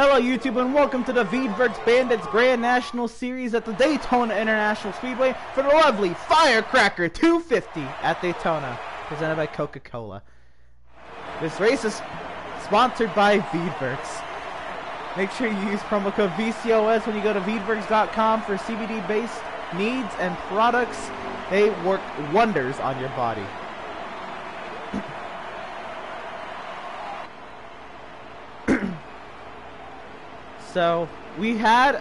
Hello YouTube and welcome to the Veedverks Bandits Grand National Series at the Daytona International Speedway for the lovely Firecracker 250 at Daytona, presented by Coca-Cola. This race is sponsored by Veedverks. Make sure you use promo code VCOS when you go to Veedverks.com for CBD-based needs and products. They work wonders on your body. So, we had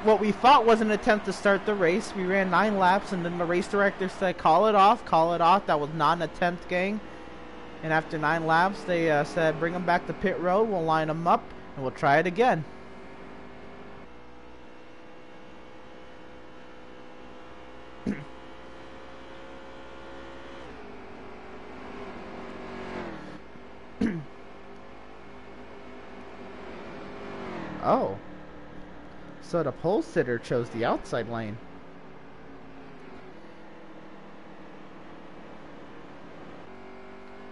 what we thought was an attempt to start the race. We ran 9 laps, and then the race director said, call it off. That was not an attempt, gang. And after 9 laps, they said, bring them back to pit road. We'll line them up, and we'll try it again. Oh, so the pole sitter chose the outside lane.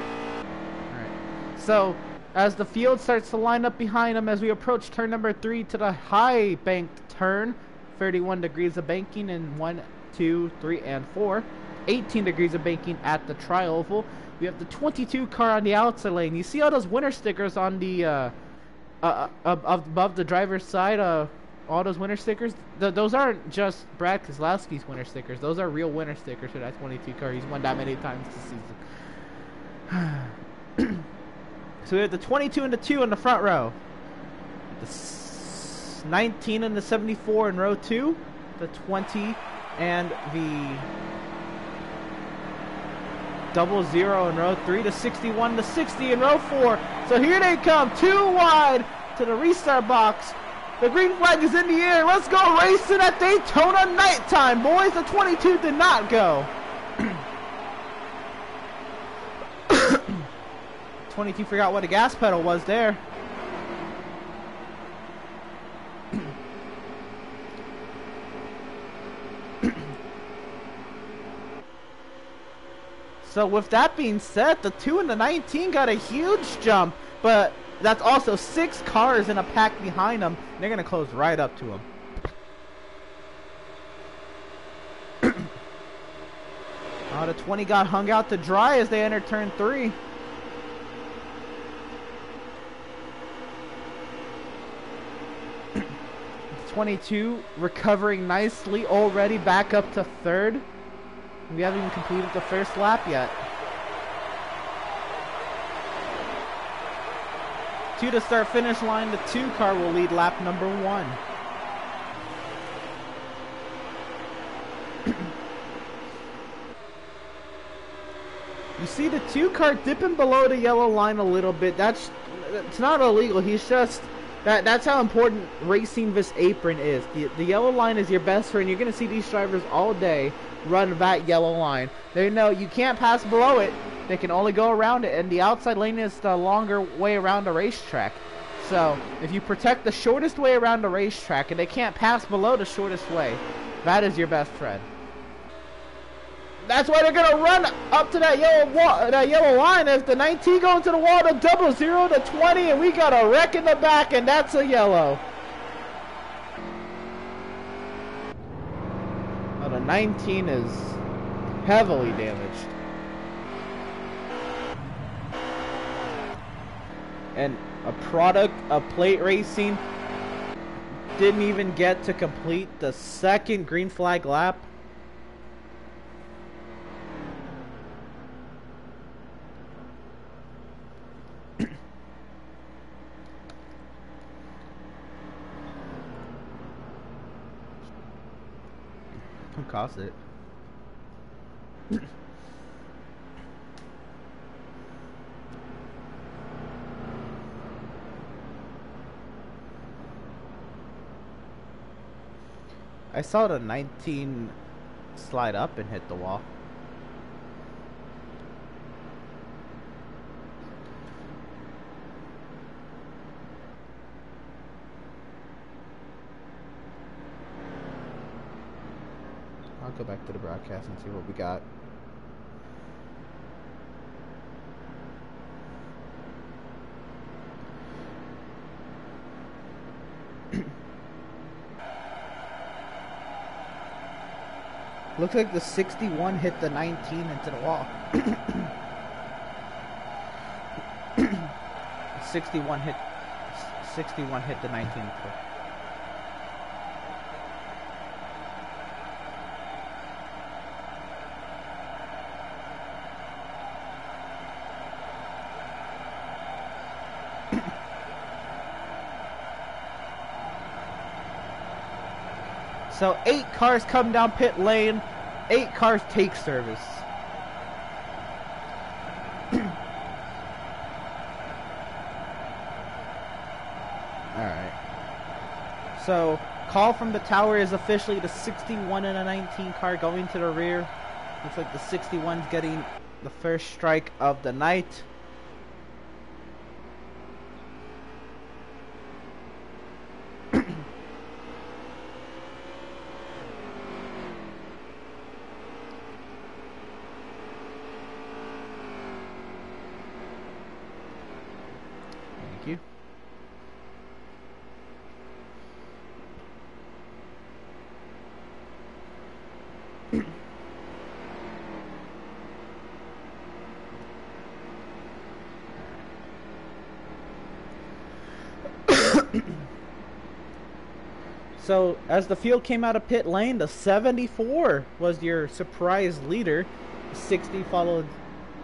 Alright, so as the field starts to line up behind him as we approach turn number 3 to the high banked turn, 31 degrees of banking in 1, 2, 3, and 4, 18 degrees of banking at the tri-oval. We have the 22 car on the outside lane. You see all those winter stickers on the above the driver's side, all those winter stickers, those aren't just Brad Keselowski's winter stickers. Those are real winter stickers for that 22 car. He's won that many times this season. So we have the 22 and the 2 in the front row, the 19 and the 74 in row 2, the 20 and the 00 in row 3, the 61, the 60 in row 4. So here they come, 2 wide to the restart box. The green flag is in the air. Let's go racing at Daytona nighttime, boys. The 22 did not go. 22 forgot what a gas pedal was there. So with that being said, the 2 and the 19 got a huge jump, but that's also 6 cars in a pack behind them. They're going to close right up to them. Oh, the 20 got hung out to dry as they entered turn 3. The 22 recovering nicely, already back up to 3rd. We haven't even completed the first lap yet. 2 to start finish line. The 2 car will lead lap number 1. You see the 2 car dipping below the yellow line a little bit. It's not illegal. He's just that's how important racing this apron is. The yellow line is your best friend. You're gonna see these drivers all day run that yellow line. They know you can't pass below it. They can only go around it, and the outside lane is the longer way around the racetrack. So if you protect the shortest way around the racetrack and they can't pass below the shortest way, that is your best friend. That's why they're gonna run up to that yellow line. If the 19 go into the wall, the 00, the 20, and we got a wreck in the back, and that's a yellow. Oh, the 19 is heavily damaged. And a product of plate racing didn't even get to complete the 2nd green flag lap. Who caused it? I saw the 19 slide up and hit the wall. I'll go back to the broadcast and see what we got. Looks like the 61 hit the 19 into the wall. 61 hit the 19. So 8 cars come down pit lane, 8 cars take service. Alright. So, call from the tower is officially the 61 and a 19 car going to the rear. Looks like the 61's getting the first strike of the night. Thank you. So, as the field came out of pit lane, the 74 was your surprise leader. The 60 followed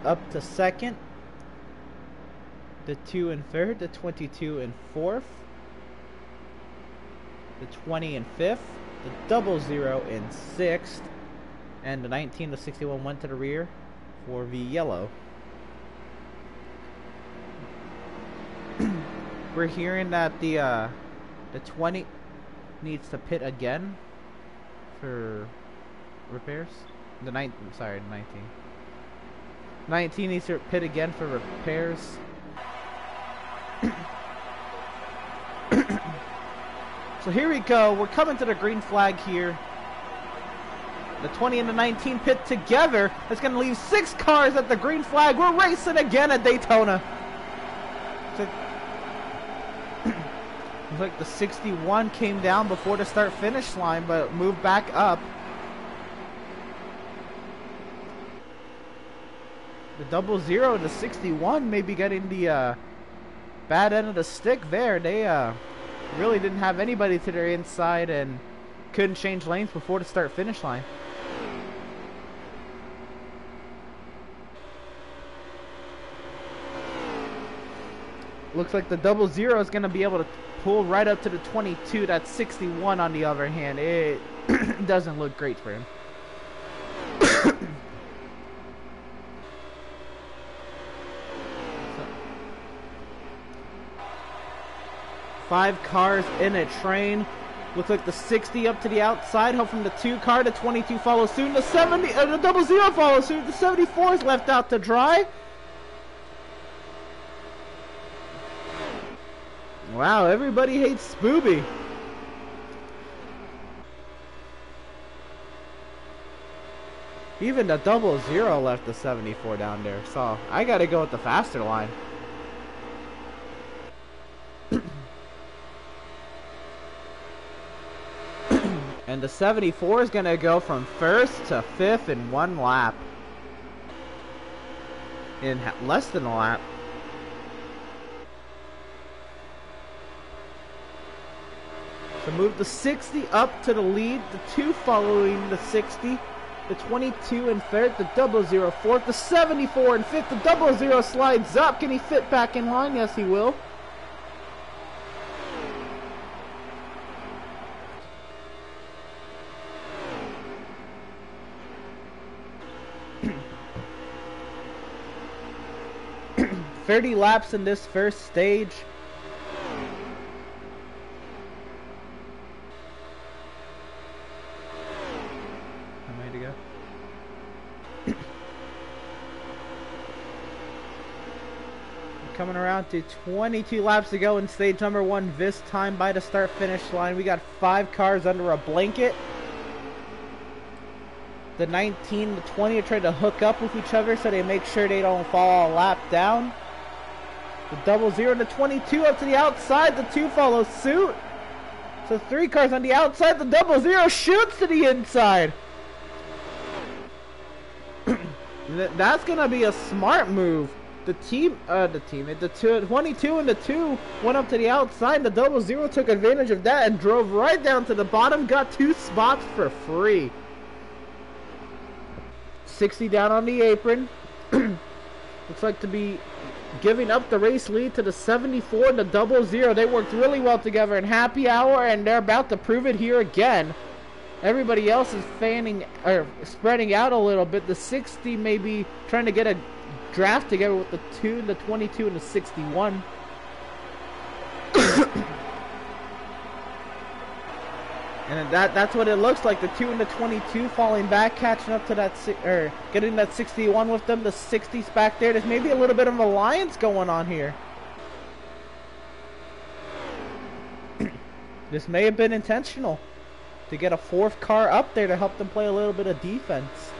up to second. The 2 in third. The 22 in fourth. The 20 in fifth. The 00 in sixth. And the 19, the 61 went to the rear for the yellow. We're hearing that the 20 needs to pit again for repairs. The 19 needs to pit again for repairs. So here we go. We're coming to the green flag here. The 20 and the 19 pit together. It's going to leave 6 cars at the green flag. We're racing again at Daytona. Looks like the 61 came down before the start-finish line, but moved back up. The 00 and the 61 may be getting the bad end of the stick there. They really didn't have anybody to their inside and couldn't change lanes before the start-finish line. Looks like the 00 is going to be able to pull right up to the 22. That 61, on the other hand, it doesn't look great for him. Five cars in a train. Looks like the 60 up to the outside. Help from the 2 car. The 22 follows soon. The 70, the 00 follows soon. The 74 is left out to dry. Wow, everybody hates Spooby. Even the 00 left the 74 down there. So I gotta go with the faster line. And the 74 is gonna go from first to fifth in 1 lap. In less than a lap. So move the 60 up to the lead, the 2 following the 60, the 22 in third, the 00 fourth, the 74 in fifth, the 00 slides up. Can he fit back in line? Yes, he will. $30 laps in this first stage. Coming around to 22 laps to go in stage number 1 this time by the start finish line. We got 5 cars under a blanket. The 19, the 20 are trying to hook up with each other so they make sure they don't fall a lap down. The 00 and the 22 up to the outside. The 2 follow suit. So 3 cars on the outside. The 00 shoots to the inside. That's gonna be a smart move. The 22 and the 2 went up to the outside. The 00 took advantage of that and drove right down to the bottom. Got 2 spots for free. 60 down on the apron. Looks like to be giving up the race lead to the 74 and the 00. They worked really well together in happy hour, and they're about to prove it here again. Everybody else is spreading out a little bit. The 60 may be trying to get a draft together with the 2, the 22, and the 61. And that's what it looks like. The 2 and the 22 falling back, catching up to that, getting that 61 with them. The 60's back there. There's maybe a little bit of an alliance going on here. This may have been intentional to get a 4th car up there to help them play a little bit of defense.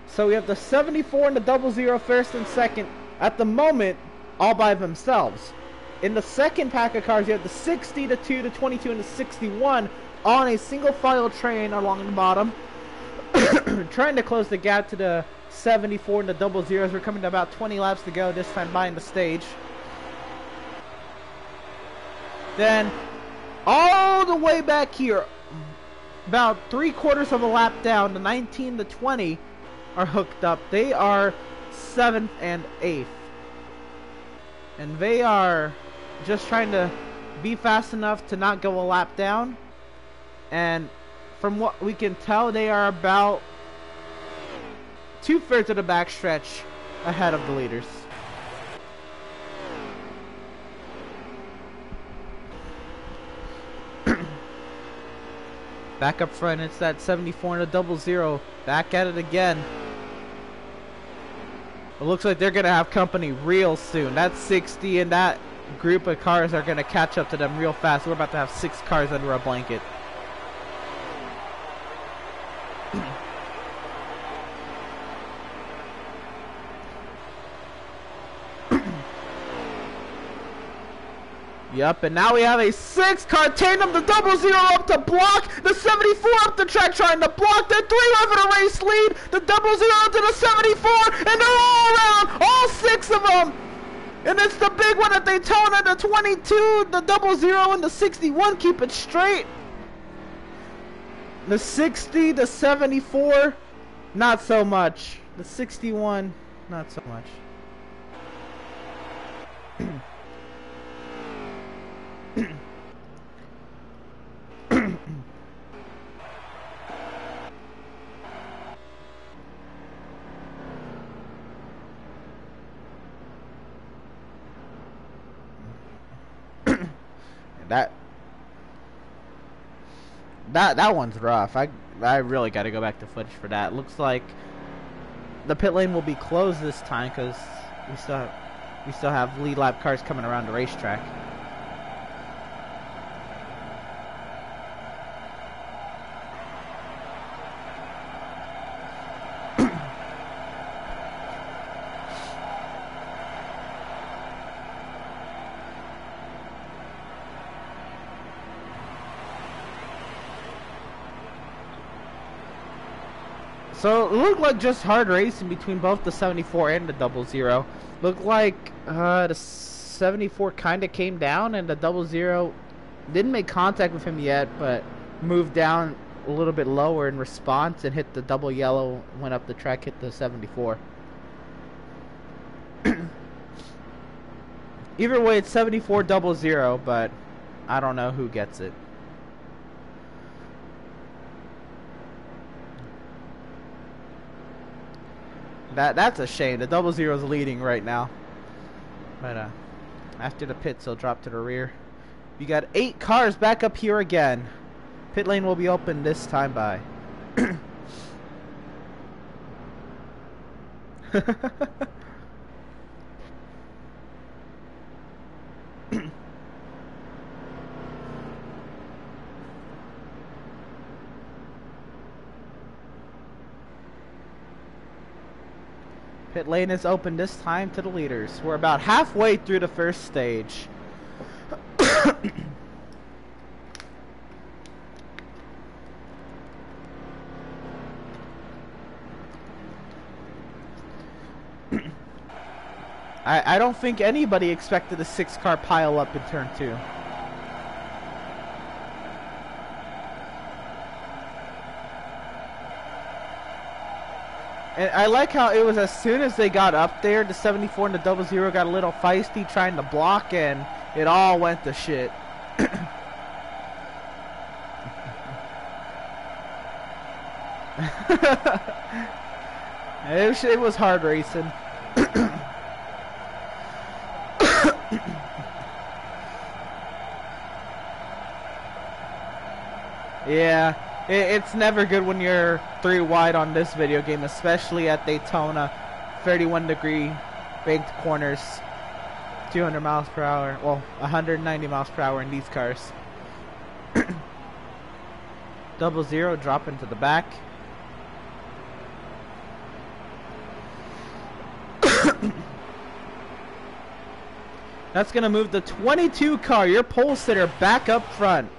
So we have the 74 and the 00 first and second at the moment all by themselves. In the second pack of cars, you have the 60, the 2, the 22, and the 61 on a single file train along the bottom. Trying to close the gap to the 74 and the 00s. We're coming to about 20 laps to go, this time behind the stage. Then, all the way back here, about 3/4 of a lap down, the 19, the 20 are hooked up. They are 7th and 8th. And they are just trying to be fast enough to not go a lap down. And from what we can tell, they are about 2/3 of the backstretch ahead of the leaders. Back up front, it's that 74 and a 00. Back at it again. It looks like they're going to have company real soon. That 60 and that group of cars are going to catch up to them real fast. We're about to have 6 cars under a blanket. Yep, and now we have a 6-car tandem. The 00 up to block. The 74 up the track trying to block. The 3 over the race lead. The 00 to the 74. And they're all around. All 6 of them. And it's the big one at Daytona. The 22, the 00, and the 61 keep it straight. The 60, the 74, not so much. The 61, not so much. That one's rough. I really got to go back to footage for that. Looks like the pit lane will be closed this time because we still have lead lap cars coming around the racetrack. So it looked like just hard racing between both the 74 and the 00. Looked like the 74 kind of came down and the 00 didn't make contact with him yet, but moved down a little bit lower in response and hit the double yellow, went up the track, hit the 74. Either way, it's 74 00, but I don't know who gets it. That's a shame. The 00 is leading right now. But after the pits, he'll drop to the rear. We got 8 cars back up here again. Pit lane will be open this time by. Pit lane is open this time to the leaders. We're about halfway through the first stage. I don't think anybody expected a 6-car pile up in turn 2. And I like how it was as soon as they got up there, the 74 and the 00 got a little feisty trying to block, and it all went to shit. It was hard racing. Yeah, it's never good when you're 3 wide on this video game, especially at Daytona. 31-degree banked corners, 200 miles per hour, well, 190 miles per hour in these cars. 00 drop into the back. That's going to move the 22 car, your pole sitter, back up front.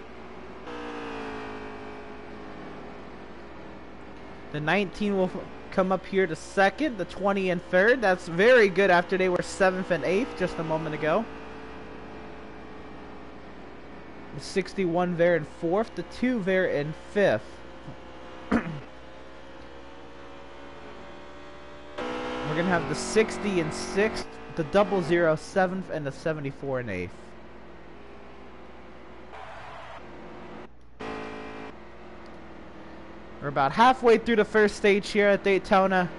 The 19 will come up here to second, the 20 in third. That's very good after they were 7th and 8th just a moment ago. The 61 there in 4th, the 2 there in 5th. We're going to have the 60 in 6th, the 00 7th, and the 74 in 8th. We're about halfway through the first stage here at Daytona.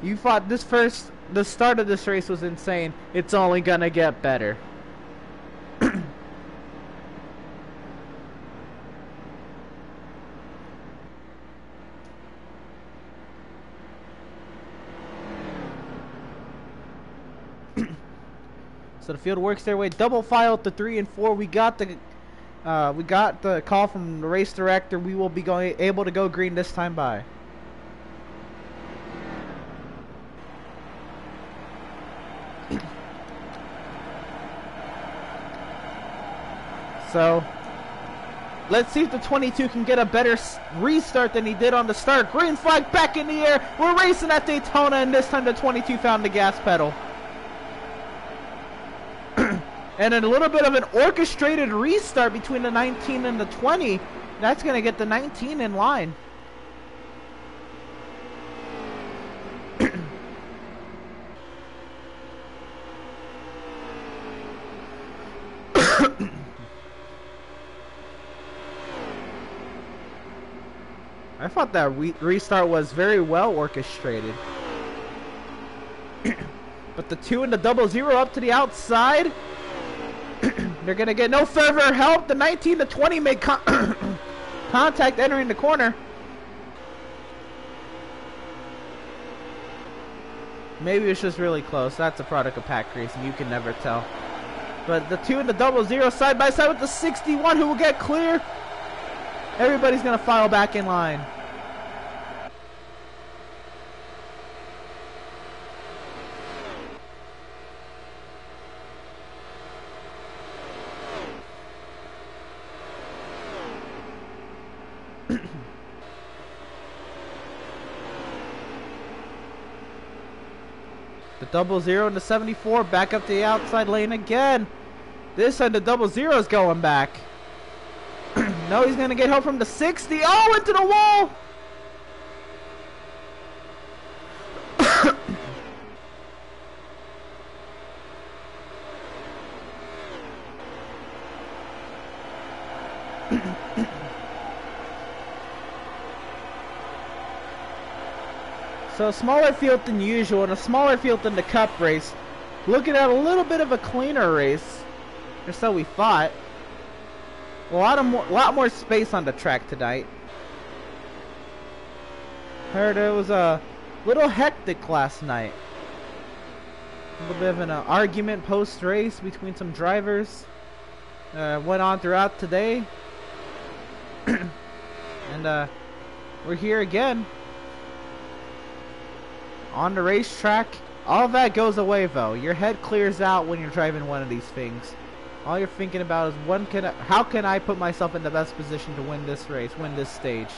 You thought the start of this race was insane. It's only gonna get better. So the field works their way double file to 3 and 4. We got the call from the race director. We will be able to go green this time by. So let's see if the 22 can get a better restart than he did on the start. Green flag back in the air. We're racing at Daytona, and this time the 22 found the gas pedal. And a little bit of an orchestrated restart between the 19 and the 20. That's going to get the 19 in line. I thought that restart was very well orchestrated. But the 2 and the 00 up to the outside. They're going to get no further help. The 19 to 20 make contact entering the corner. Maybe it's just really close. That's a product of pack racing. You can never tell. But the 2 and the 00 side by side with the 61 who will get clear. Everybody's going to file back in line. The 00 and the 74 back up to the outside lane again. This time the 00 is going back. No, he's going to get help from the 60. Oh, into the wall. So a smaller field than usual and a smaller field than the Cup race. Looking at a little bit of a cleaner race, or so we thought. A lot more space on the track tonight. Heard it was a little hectic last night. A little bit of an argument post-race between some drivers. Went on throughout today. And we're here again. On the racetrack. All that goes away though. Your head clears out when you're driving one of these things. All you're thinking about is how can I put myself in the best position to win this race, win this stage.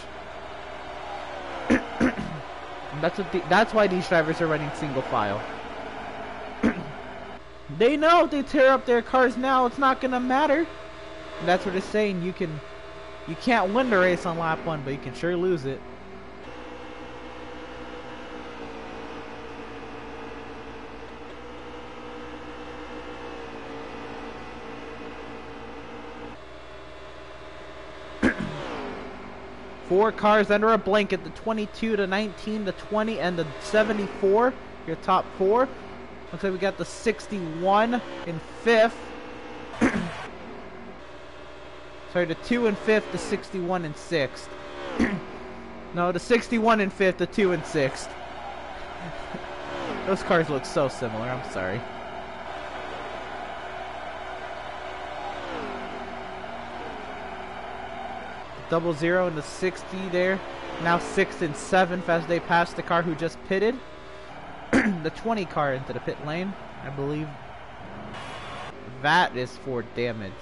That's why these drivers are running single file. They know if they tear up their cars now, it's not gonna matter. And that's what it's saying. You can't win the race on lap 1, but you can sure lose it. Four cars under a blanket, the 22, the 19, the 20, and the 74. Your top four. Looks like we got the 61 in 5th. Sorry, the 2 in 5th, the 61 in 6th. No, the 61 in 5th, the 2 in 6th. Those cars look so similar, I'm sorry. The 00 and the 60 there. Now 6th and 7th as they pass the car who just pitted. The 20 car into the pit lane. I believe that is for damage.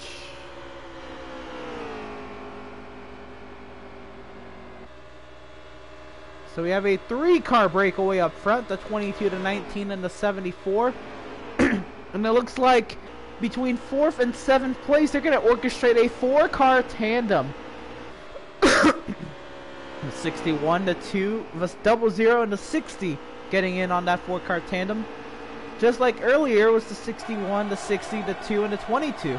So we have a 3-car breakaway up front, the 22, the 19, and the 74. And it looks like between 4th and 7th place, they're going to orchestrate a 4-car tandem. The 61, the 2, the 00, and the 60 getting in on that 4-car tandem. Just like earlier was the 61, the 60, the 2, and the 22.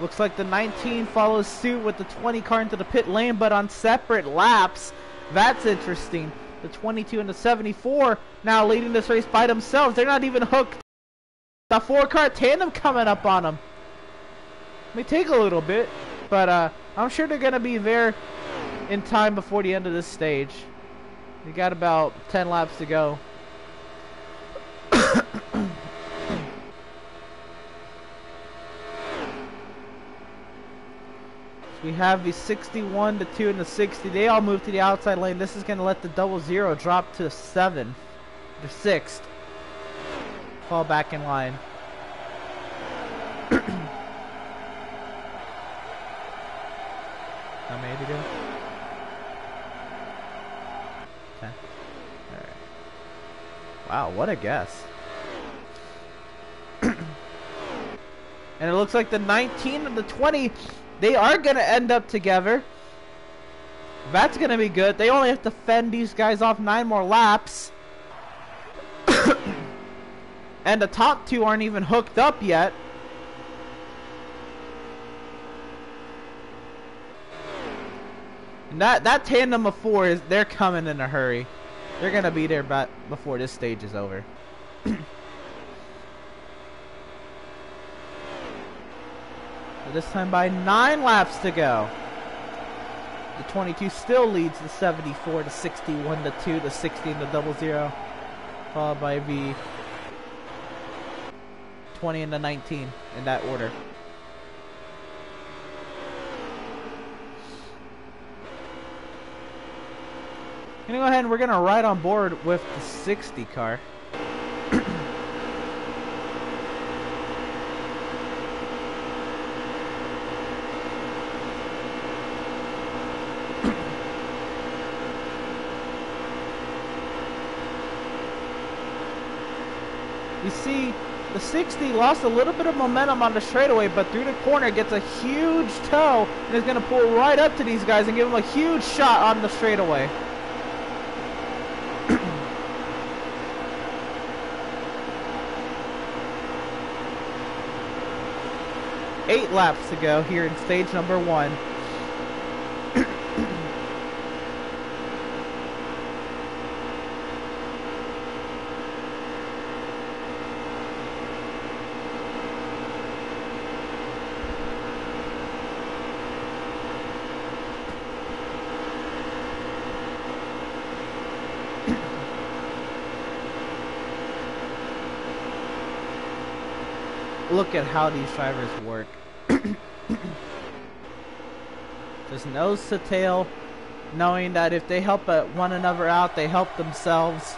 Looks like the 19 follows suit with the 20 car into the pit lane, but on separate laps. That's interesting. The 22 and the 74 now leading this race by themselves. They're not even hooked. The 4-car tandem coming up on them. May take a little bit, but I'm sure they're going to be there in time before the end of this stage. We got about 10 laps to go. We have the 61, the 2, and the 60. They all move to the outside lane. This is going to let the 00 drop to 7th, or 6th. Fall back in line. How many to go? 10. Alright. Wow, what a guess. And it looks like the 19 and the 20, they are going to end up together. That's going to be good. They only have to fend these guys off 9 more laps. And the top 2 aren't even hooked up yet. And that tandem of 4 they're coming in a hurry. They're going to be there before this stage is over. This time by 9 laps to go. The 22 still leads the 74, the 61, the 2, the 60, and the 00. Followed by the 20 and the 19 in that order. I'm gonna go ahead and we're gonna ride on board with the 60 car. You see, the 60 lost a little bit of momentum on the straightaway, but through the corner gets a huge toe and is going to pull right up to these guys and give them a huge shot on the straightaway. Eight laps to go here in stage number 1. Look at how these drivers work. Just nose to tail, knowing that if they help one another out, they help themselves.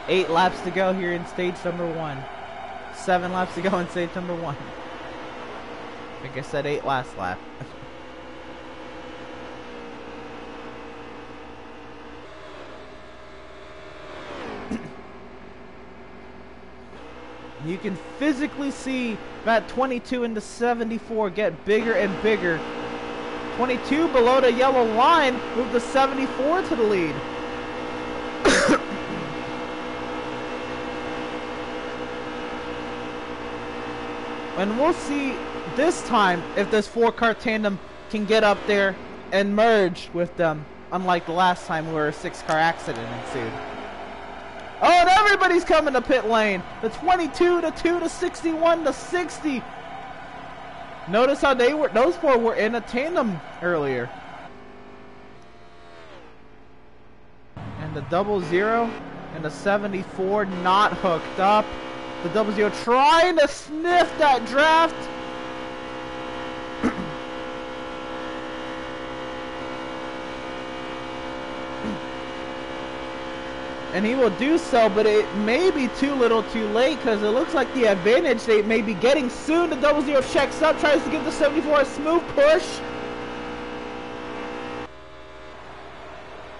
8 laps to go here in stage number 1. 7 laps to go in stage number 1. I think I said 8 last lap. You can physically see that 22 and the 74 get bigger and bigger. 22 below the yellow line moved the 74 to the lead. And we'll see this time if this 4-car tandem can get up there and merge with them, unlike the last time where a 6-car accident ensued. Oh, and everybody's coming to pit lane. The 22, the 2, the 61, the 60. Notice how those 4 were in a tandem earlier. And the 00 and the 74 not hooked up. The 00 trying to sniff that draft. And he will do so, but it may be too little too late, because it looks like the advantage they may be getting soon. The 00 checks up, tries to give the 74 a smooth push.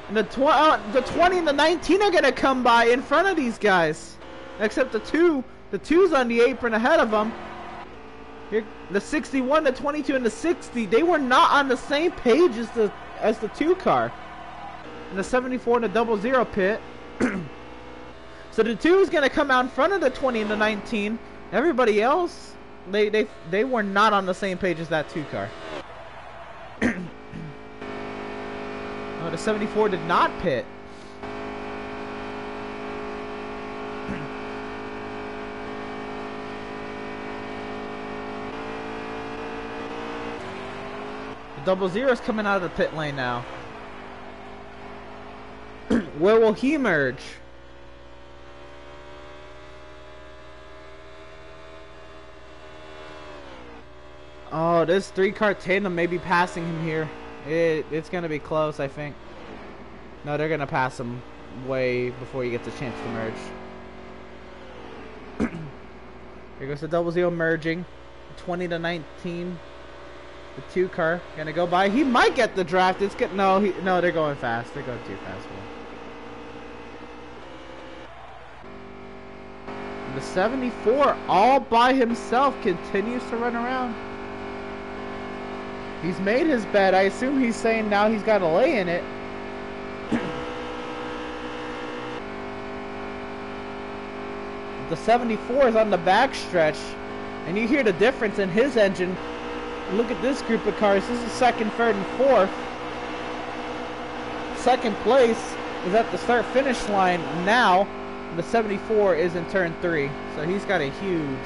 And the 20 and the 19 are going to come by in front of these guys. Except the 2's on the apron ahead of them. Here, the 61, the 22, and the 60, they were not on the same page as the 2 car. And the 74 and the 00 pit. So the 2 is going to come out in front of the 20 and the 19. Everybody else, they were not on the same page as that 2 car. Oh, the 74 did not pit. The 00 is coming out of the pit lane now. Where will he merge? Oh, this 3-car tandem may be passing him here. It's going to be close, I think. No, they're going to pass him way before he gets a chance to merge. Here goes the 00 merging. 20 to 19. The 2 car going to go by. He might get the draft. No, they're going fast. They're going too fast for him. The 74 all by himself continues to run around. He's made his bed. I assume he's saying now he's got to lay in it. The 74 is on the back stretch, and you hear the difference in his engine. Look at this group of cars. This is 2nd, 3rd, and 4th. 2nd place is at the start-finish line now. The 74 is in turn 3, so he's got a huge...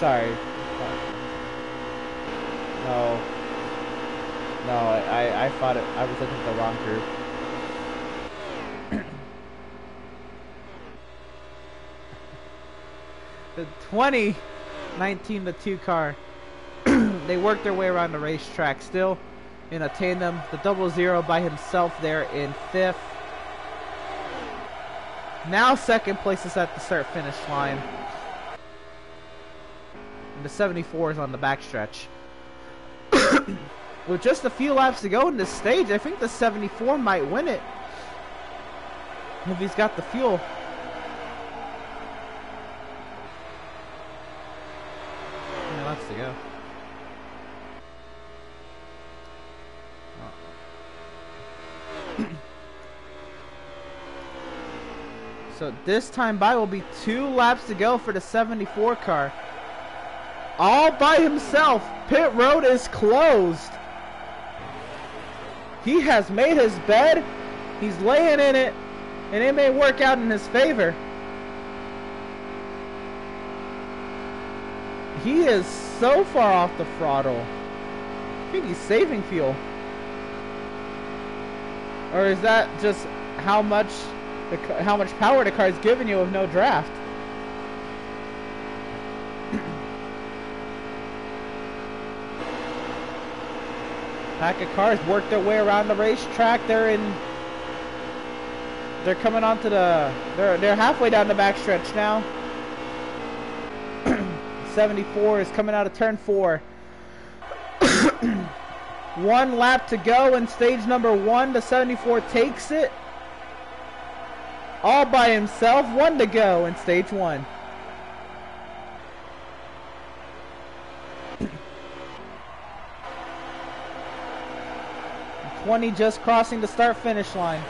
Sorry. No, I thought I was looking at the wrong group. The 2019, the 2 car, they worked their way around the racetrack, still in a tandem. The 00 by himself there in 5th. Now 2nd place is at the start-finish line. And the 74 is on the backstretch. With just a few laps to go in this stage, I think the 74 might win it. If he's got the fuel. How many laps to go? So this time by will be 2 laps to go for the 74 car. All by himself. Pit road is closed. He has made his bed. He's laying in it. And it may work out in his favor. He is so far off the throttle. I think he's saving fuel. Or is that just how much power the car is giving you with no draft? Pack of cars work their way around the racetrack. They're coming onto they're halfway down the backstretch now. 74 is coming out of turn 4. 1 lap to go in stage number 1. The 74 takes it. all by himself. 1 to go in stage 1. 20 just crossing the start-finish line.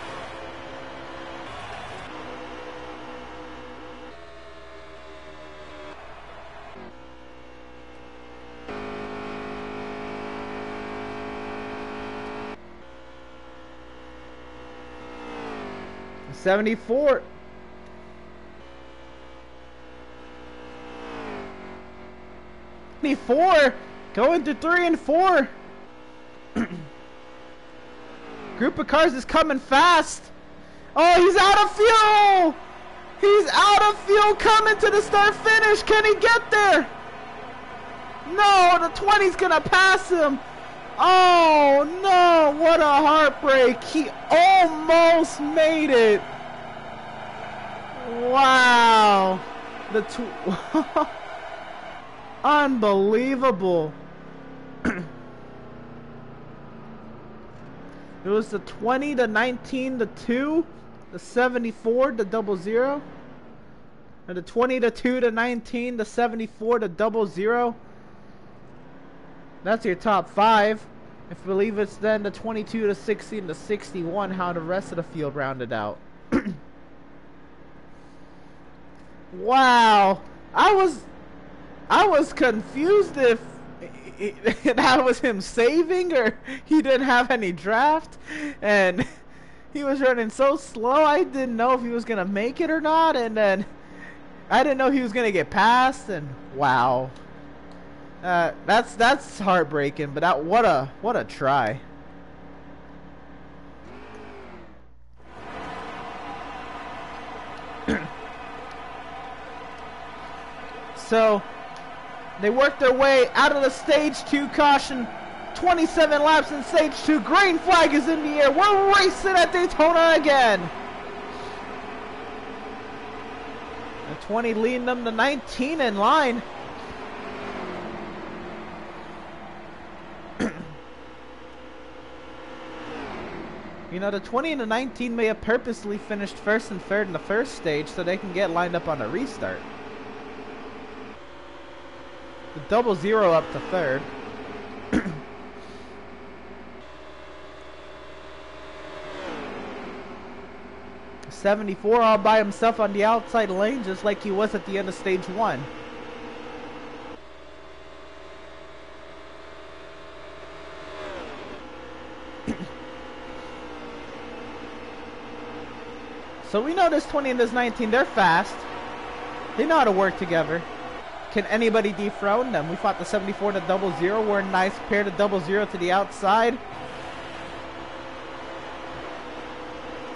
'74. '74 going to 3 and 4. Group of cars is coming fast. Oh, he's out of fuel. He's out of fuel coming to the start finish. Can he get there? No, the 20's gonna pass him. Oh no, what a heartbreak. He almost made it. Wow. Unbelievable. It was the 20 to 19 to 2, the 74 to 00, and the 20 to 2 to 19, the 74 to 00. That's your top 5. I believe it's then the 22 to 16 to 61 how the rest of the field rounded out. Wow, I was confused if that was him saving or he didn't have any draft, and he was running so slow I didn't know if he was gonna make it or not, and then I didn't know he was gonna get passed, and wow, that's heartbreaking, but what a try. So they worked their way out of the stage 2 caution. 27 laps in stage 2. Green flag is in the air. We're racing at Daytona again. The 20 leading them to 19 in line. You know, the 20 and the 19 may have purposely finished first and third in the first stage so they can get lined up on a restart. The 00 up to third. 74 all by himself on the outside lane, just like he was at the end of stage 1. So we know this 20 and this 19, they're fast. They know how to work together. Can anybody dethrone them? We fought the 74 to 00. We're a nice pair to 00 to the outside.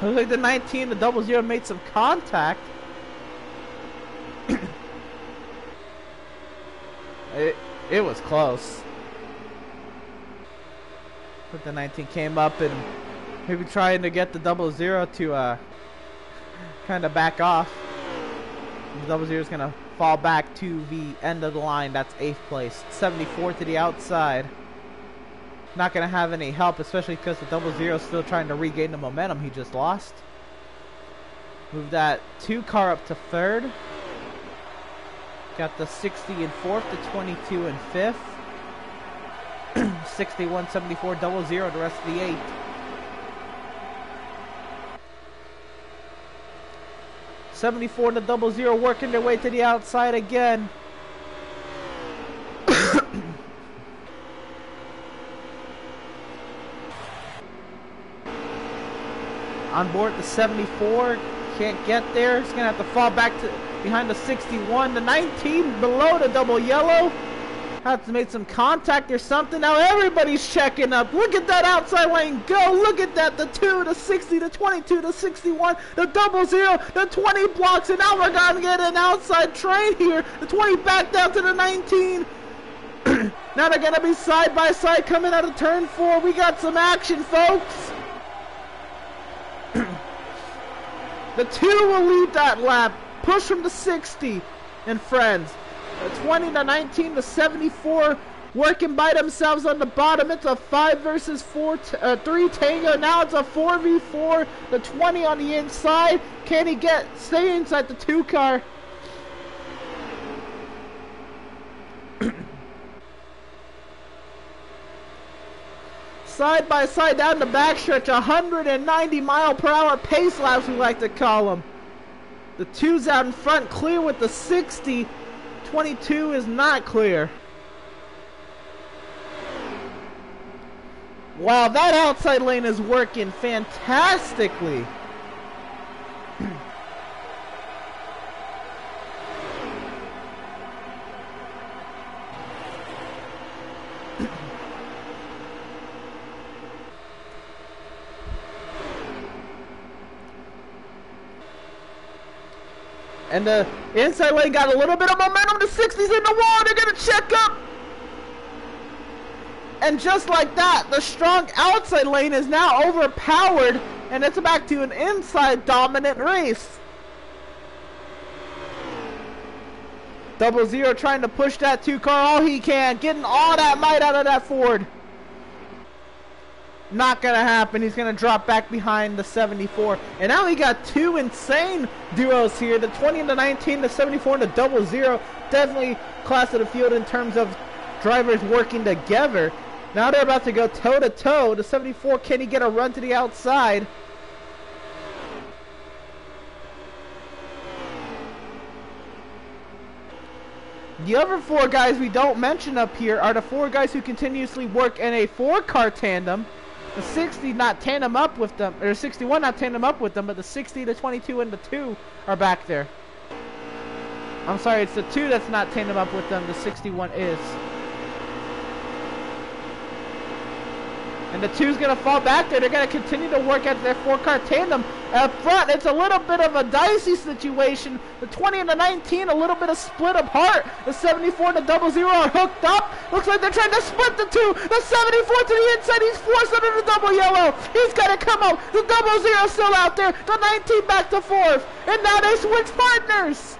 Looks like the 19 to 00 made some contact. It was close. But the 19 came up and maybe trying to get the 00 to kind of back off. The 00 is going to fall back to the end of the line. That's 8th place. 74 to the outside. Not going to have any help, especially because the 00 is still trying to regain the momentum he just lost. Move that 2 car up to 3rd. Got the 60 in 4th, the 22 in 5th. 61, 74, 00, the rest of the 8. '74 to 00 working their way to the outside again. On board the 74, can't get there. He's gonna have to fall back to behind the 61. The 19 below the double yellow. Have to make some contact or something. Now everybody's checking up. Look at that outside lane go. Look at that. The 2, the 60, the 22, the 61, the 00, the 20 blocks. And now we're going to get an outside train here. The 20 back down to the 19. Now they're going to be side by side coming out of turn 4. We got some action, folks. The 2 will lead that lap. Push from the 60 and friends. 20 to 19 to 74 working by themselves on the bottom. It's a 5 versus 4, 3 tango. Now it's a 4v4. The 20 on the inside. Can he stay inside the 2 car? Side by side down the backstretch, 190-mile-per-hour pace laps, we like to call them. The 2's out in front, clear with the 60. 22 is not clear. Wow, that outside lane is working fantastically. And the inside lane got a little bit of momentum. The 60's in the wall. They're going to check up. And just like that, the strong outside lane is now overpowered. And it's back to an inside dominant race. 00 trying to push that 2 car all he can. Getting all that might out of that Ford. Not gonna happen. He's gonna drop back behind the 74. And now we got 2 insane duos here. The 20 and the 19, the 74 and the 00. Definitely class of the field in terms of drivers working together. Now they're about to go toe to toe. The 74, can he get a run to the outside? The other 4 guys we don't mention up here are the 4 guys who continuously work in a 4-car tandem. The 60 not tandem up with them, or 61 not tandem up with them, but the 60, the 22, and the 2 are back there. I'm sorry, it's the 2 that's not tandem up with them, the 61 is. And the 2's going to fall back there. They're going to continue to work at their 4-car tandem. Up front, it's a little bit of a dicey situation. The 20 and the 19, a little bit of split apart. The 74 and the 00 are hooked up. Looks like they're trying to split the 2. The 74 to the inside. He's forced under the double yellow. He's got to come out. The 00 still out there. The 19 back to 4th. And now they switch partners.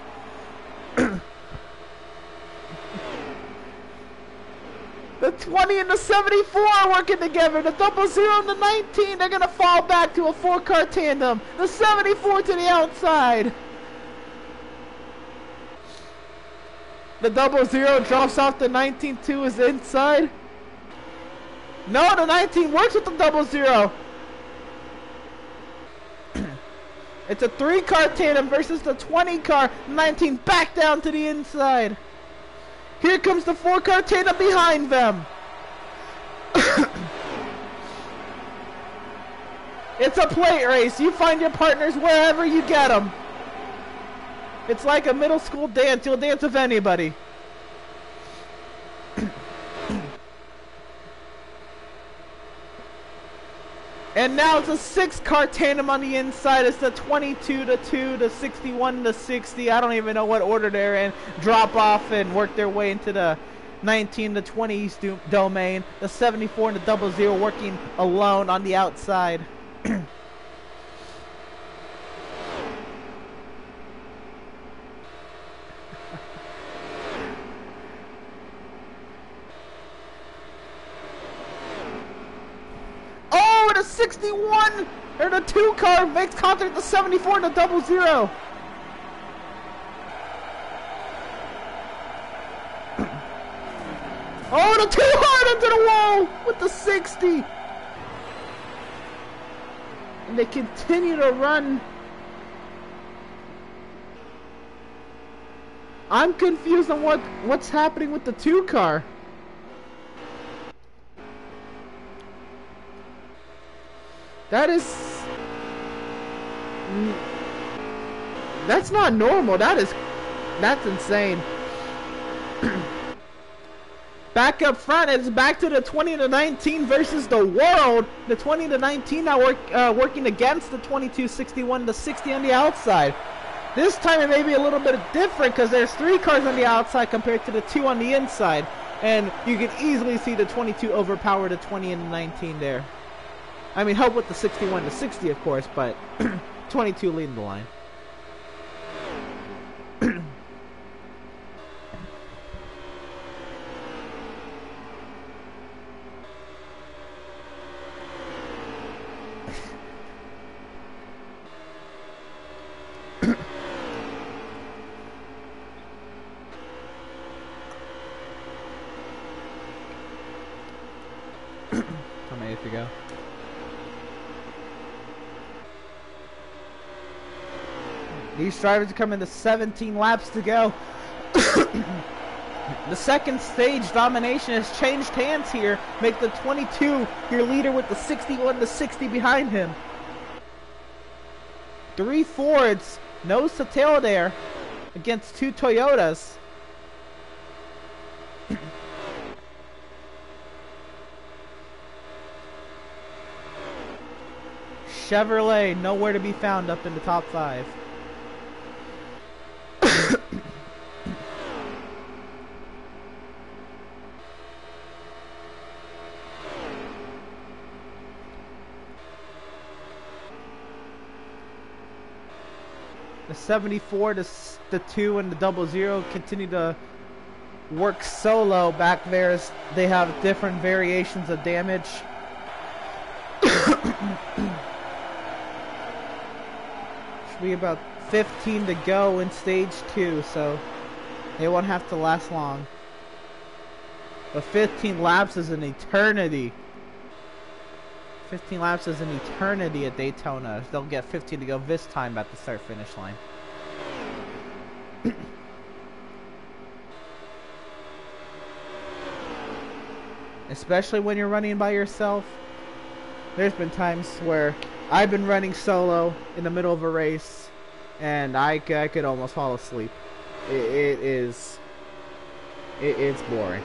The 20 and the 74 are working together. The 00 and the 19, they're going to fall back to a 4-car tandem. The 74 to the outside. The 00 drops off the 19 to his inside. No, the 19 works with the 00. It's a 3-car tandem versus the 20 car. 19 back down to the inside. Here comes the 4-car tandem behind them. It's a plate race. You find your partners wherever you get them. It's like a middle school dance. You'll dance with anybody. And now it's a 6-car tandem on the inside. It's the 22 to 2, the 61 to 60. I don't even know what order they're in. Drop off and work their way into the 19 to 20 east domain. The 74 and the 00 working alone on the outside. Oh, the 61 or the 2 car makes contact with the 74 and the 00. Oh, the 2 hard into the wall with the 60. And they continue to run. I'm confused on what's happening with the 2 car. That's not normal. That's insane. Back up front, it's back to the 20 to 19 versus the world. The 20 to 19 now working against the 22, 61 to 60 on the outside. This time it may be a little bit different because there's 3 cars on the outside compared to the 2 on the inside. And you can easily see the 22 overpower the 20 and the 19 there. I mean, help with the 61 to 60, of course, but 22 leading the line. from a minute ago. These drivers are coming to 17 laps to go. The second stage domination has changed hands here. Make the 22 your leader with the 61 to 60 behind him. 3 Fords, nose to tail there, against 2 Toyotas. Chevrolet nowhere to be found up in the top 5. The 74, the 2, and the 00 continue to work solo back there as they have different variations of damage. Should be about 15 to go in stage 2, so they won't have to last long. But 15 laps is an eternity. 15 laps is an eternity at Daytona. They'll get 15 to go this time at the start-finish line. Especially when you're running by yourself. There's been times where I've been running solo in the middle of a race, and I could almost fall asleep. It's boring.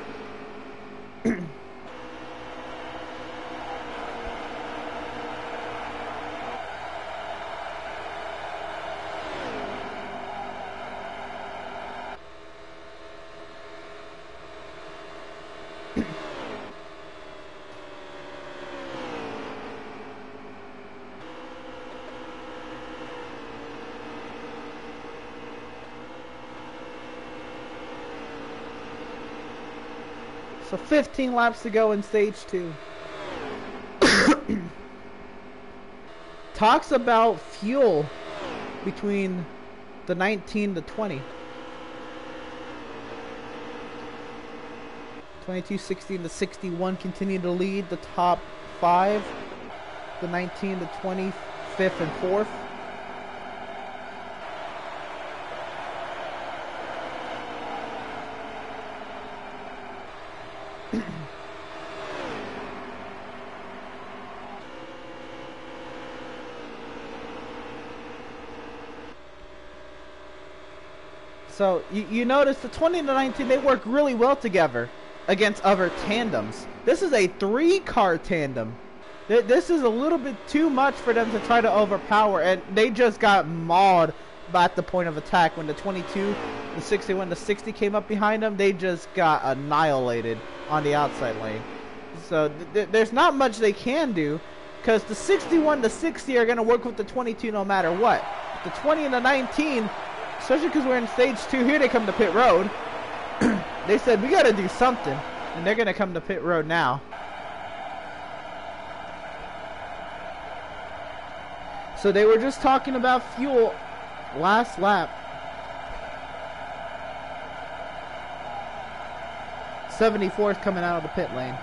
So 15 laps to go in stage 2. Talks about fuel between the 19 to 20. 22, 16 to 61 continue to lead the top 5. The 19 to 20, 5th and 4th. So you notice the 20 to 19, they work really well together against other tandems. This is a 3-car tandem. This is a little bit too much for them to try to overpower, and they just got mauled at the point of attack. When the 22, the 61, the 60 came up behind them, they just got annihilated on the outside lane. So there's not much they can do, because the 61 to 60 are going to work with the 22 no matter what. The 20 and the 19, especially because we're in stage 2, here they come to pit road. They said, we got to do something, and they're going to come to pit road now. So they were just talking about fuel last lap. 74 is coming out of the pit lane.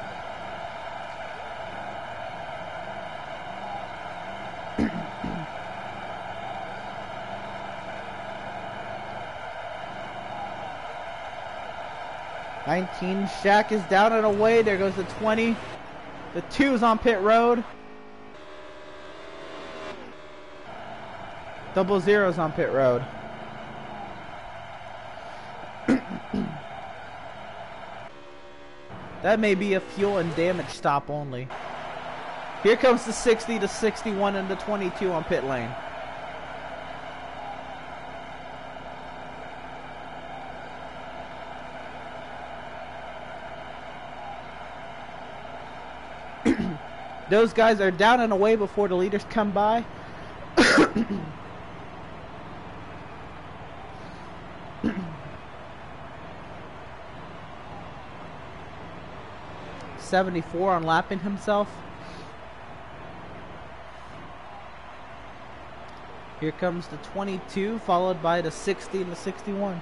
Shaq is down and away. There goes the 20. The 2 is on pit road. 00 is on pit road. That may be a fuel and damage stop only. Here comes the 60 to 61 and the 22 on pit lane. Those guys are down and away before the leaders come by. 74 on lapping himself. Here comes the 22, followed by the 60 and the 61.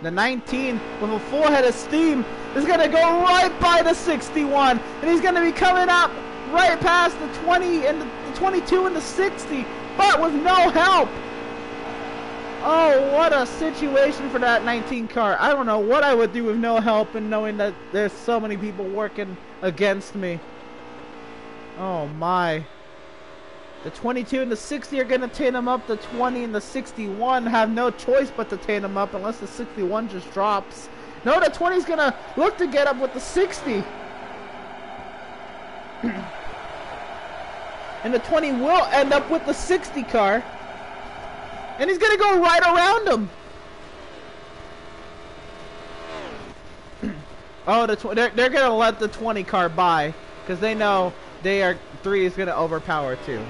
The 19 with a full head of steam is going to go right by the 61. And he's going to be coming up right past the 20 and the 22 and the 60. But with no help. Oh, what a situation for that 19 car. I don't know what I would do with no help and knowing that there's so many people working against me. Oh my. The 22 and the 60 are going to tan him up. The 20 and the 61 have no choice but to tan him up unless the 61 just drops. No, the 20 is going to look to get up with the 60. And the 20 will end up with the 60 car. And he's going to go right around him. Oh, they're going to let the 20 car by because they know 3 is going to overpower 2.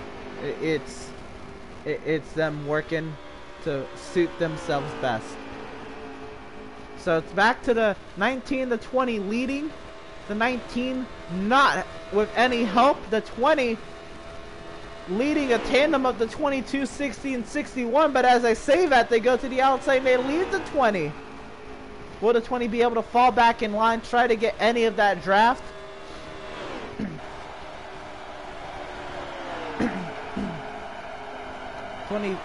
It's them working to suit themselves best. So it's back to the 19, the 20 leading. The 19 not with any help. The 20 leading a tandem of the 22, 60, and 61. But as I say that, they go to the outside and they lead the 20. Will the 20 be able to fall back in line, try to get any of that draft? 20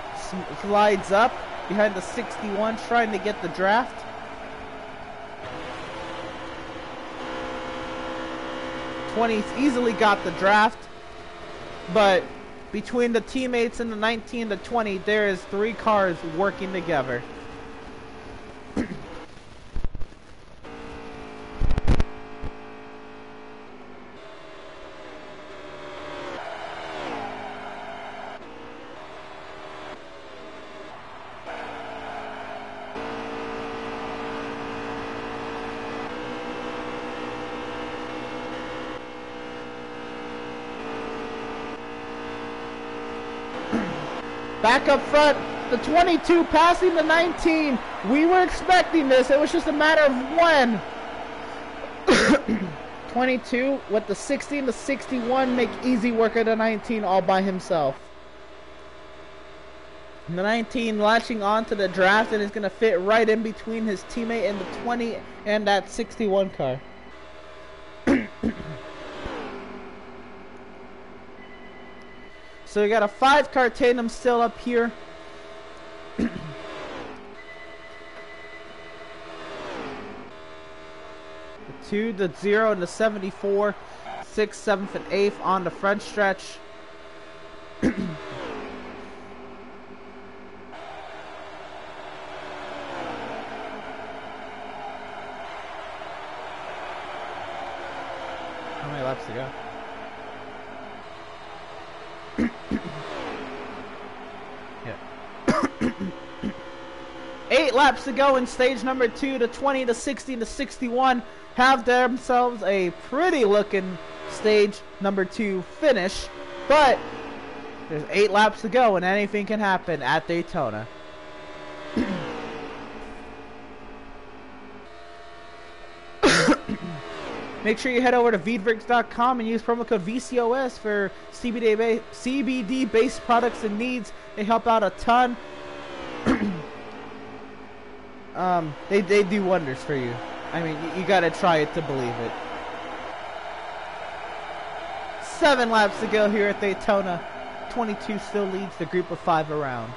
slides up behind the 61 trying to get the draft. '20's easily got the draft, but between the teammates and the 19 and the 20 there is 3 cars working together. Back up front, the 22 passing the 19. We were expecting this. It was just a matter of when. 22 with the 60 and the 61 make easy work of the 19 all by himself. And the 19 latching onto the draft and is going to fit right in between his teammate and the 20 and that 61 car. So we got a 5-car tandem still up here. The 2, the 0, and the 74, 6th, 7th, and 8th on the front stretch. How many laps to go? Yeah. 8 laps to go in stage number 2. The 20, the 60, and the 61 have themselves a pretty looking stage number 2 finish. But there's 8 laps to go and anything can happen at Daytona. Make sure you head over to Veedverks.com and use promo code VCOS for CBD-based products and needs. They help out a ton. They do wonders for you. I mean, you gotta try it to believe it. 7 laps to go here at Daytona. 22 still leads the group of 5 around.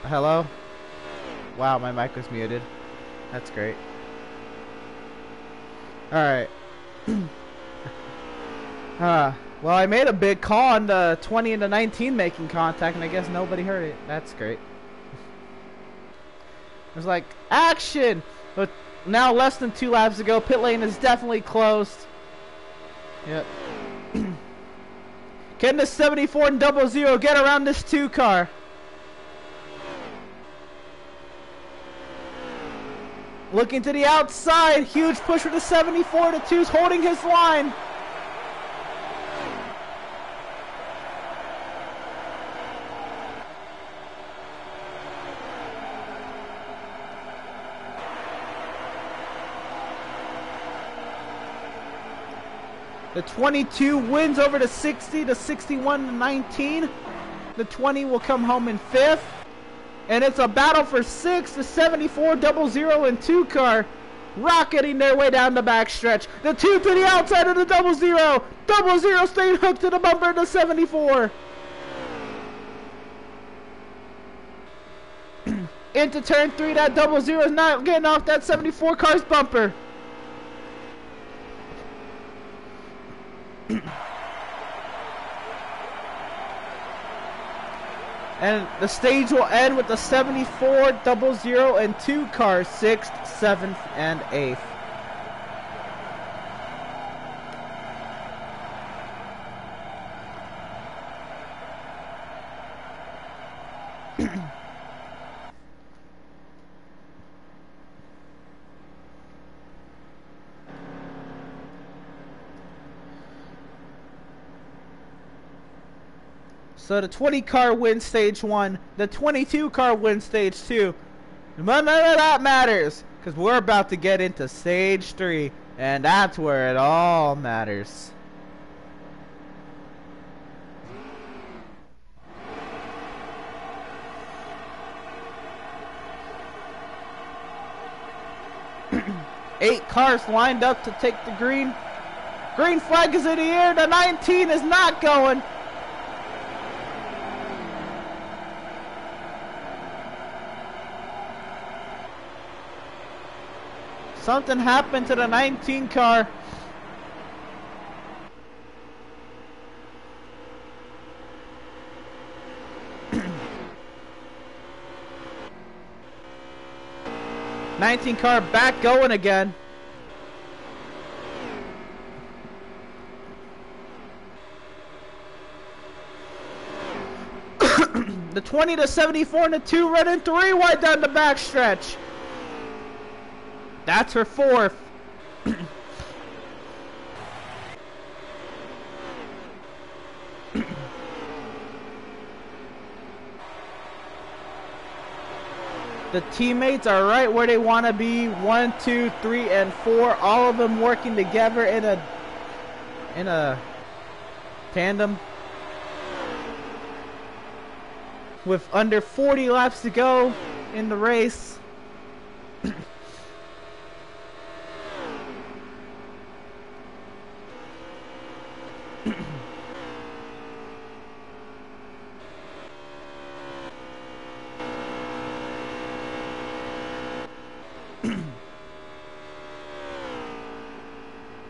Hello? Wow, my mic was muted. That's great. Alright. Well, I made a big call on the 20 and the 19 making contact, and I guess nobody heard it. That's great. It was like, action! But now, less than 2 laps ago, pit lane is definitely closed. Yep. Can the 74 and 00 get around this 2 car? Looking to the outside, huge push for the 74. The 2's holding his line. The 22 wins over the 60, the 61 to 19. The 20 will come home in 5th. And it's a battle for 6th. The 74, 00, and 2 car rocketing their way down the backstretch. The 2 to the outside of the 00. 00 staying hooked to the bumper of the 74. Into turn 3, that 00 is not getting off that 74 car's bumper. And the stage will end with the 74, 00, and 2 cars, 6th, 7th, and 8th. So the 20 car wins stage 1, the 22 car wins stage 2. But none of that matters, because we're about to get into stage 3, and that's where it all matters. Eight cars lined up to take the green. Green flag is in the air, the 19 is not going. Something happened to the 19 car. '19 car back going again. The 20 to 74 and the 2 running 3 wide down the backstretch. That's her 4th. The teammates are right where they want to be. 1, 2, 3, and 4. All of them working together in a tandem. With under 40 laps to go in the race.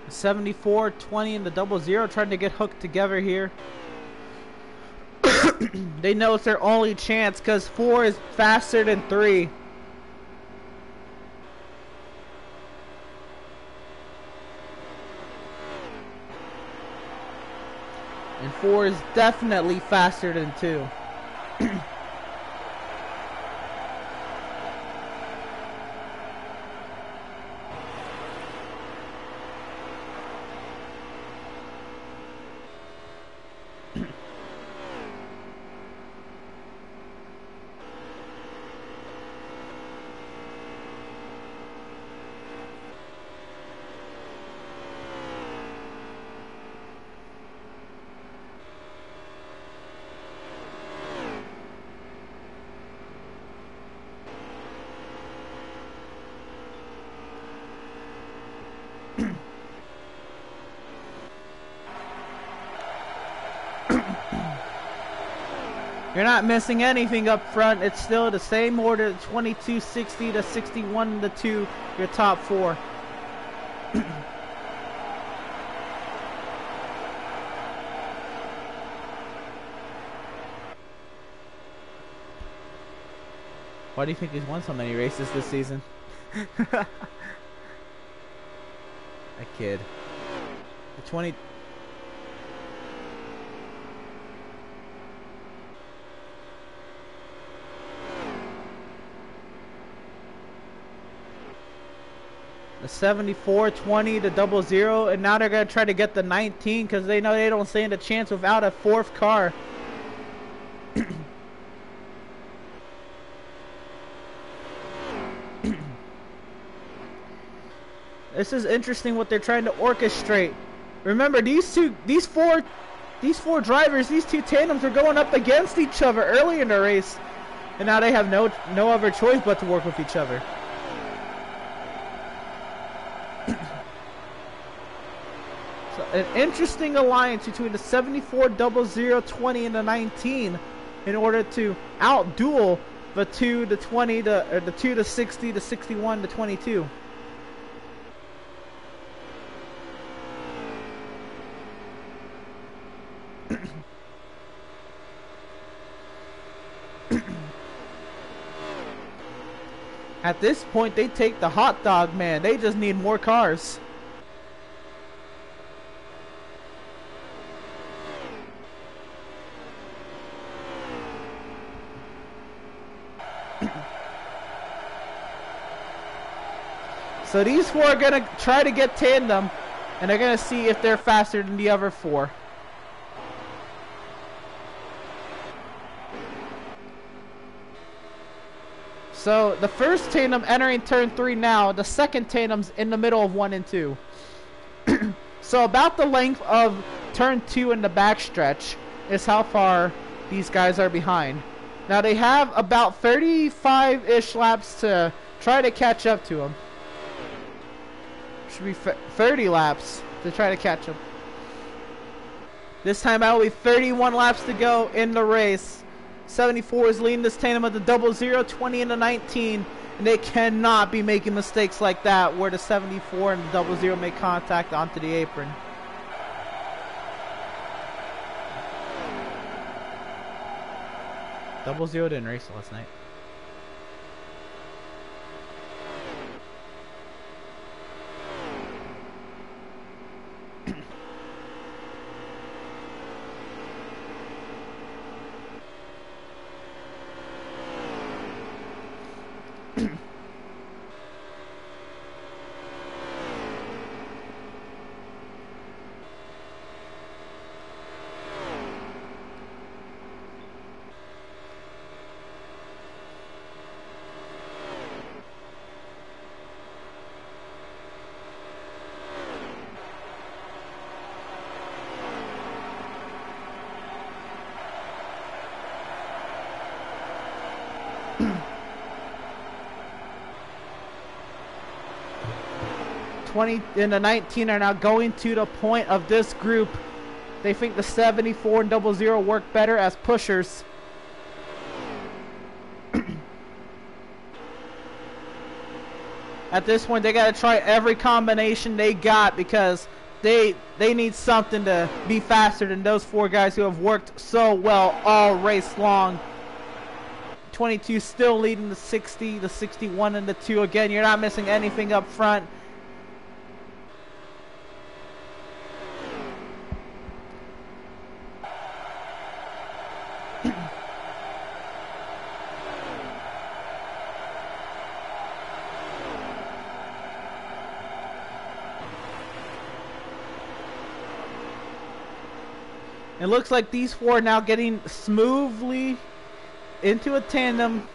The 74, 20, and the 00 trying to get hooked together here. They know it's their only chance because 4 is faster than 3. And 4 is definitely faster than 2. You're not missing anything up front. It's still the same order, 22, 60 to 61 to 2, your top four. Why do you think he's won so many races this season? A kid. The 20... The 74, 20, the 00, and now they're going to try to get the 19 because they know they don't stand a chance without a fourth car. This is interesting what they're trying to orchestrate. Remember, these four drivers, these two tandems are going up against each other early in the race, and now they have no other choice but to work with each other. So an interesting alliance between the 74, 00, 20, and the 19 in order to outduel the 2, the 20, the 2, the 60, the 61, the 22. At this point, they take the hot dog, man. They just need more cars. So these four are going to try to get tandem, and they're going to see if they're faster than the other four. So the first tandem entering turn 3 now. The second tandem's in the middle of 1 and 2. So about the length of turn 2 in the backstretch is how far these guys are behind. Now they have about 35-ish laps to try to catch up to them. Should be 30 laps to try to catch them. This time out will be 31 laps to go in the race. 74 is leading this tandem at the 00, 20, and the 19. And they cannot be making mistakes like that where the 74 and the 00 make contact onto the apron. Double Zero didn't race last night. And the 19 are now going to the point of this group. They think the 74 and 00 work better as pushers. At this point, they got to try every combination they got because they need something to be faster than those four guys who have worked so well all race long. 22 still leading the 60, the 61, and the 2. Again, you're not missing anything up front. It looks like these four are now getting smoothly into a tandem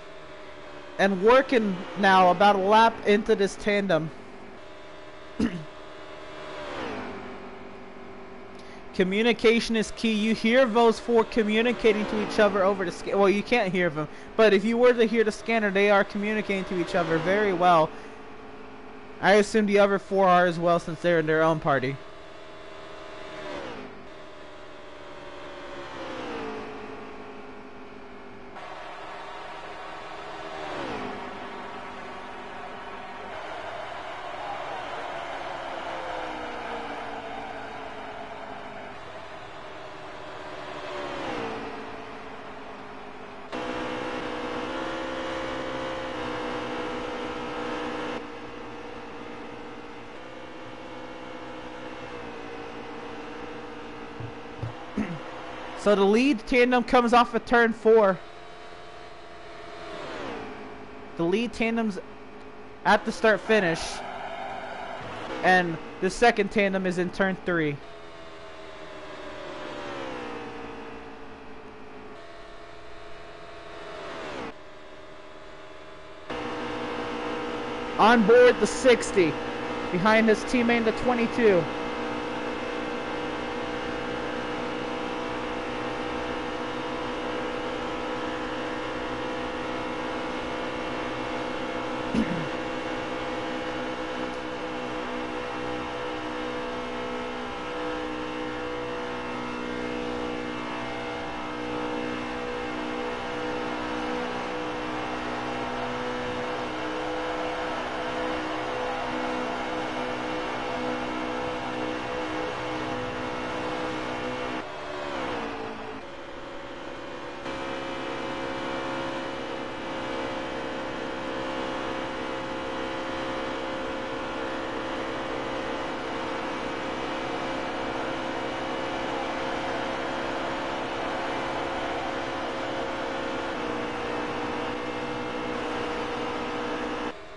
and working now about a lap into this tandem. Communication is key. You hear those four communicating to each other over the scanner. Well, you can't hear them, but if you were to hear the scanner, they are communicating to each other very well. I assume the other four are as well since they're in their own party. So the lead tandem comes off of turn 4. The lead tandem's at the start finish. And the second tandem is in turn 3. On board the 60, behind his teammate the 22.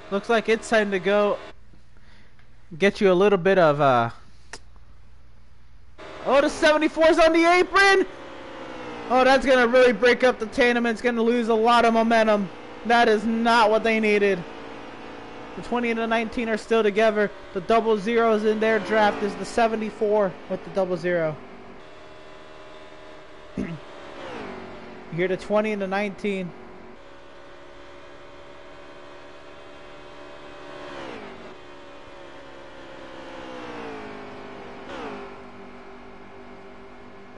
Looks like it's time to go get you a little bit of oh, the 74's on the apron. Oh, that's gonna really break up the tandem. It's gonna lose a lot of momentum. That is not what they needed. The 20 and the 19 are still together. The 00s in their draft is the 74 with the 00. You hear the 20 and the 19.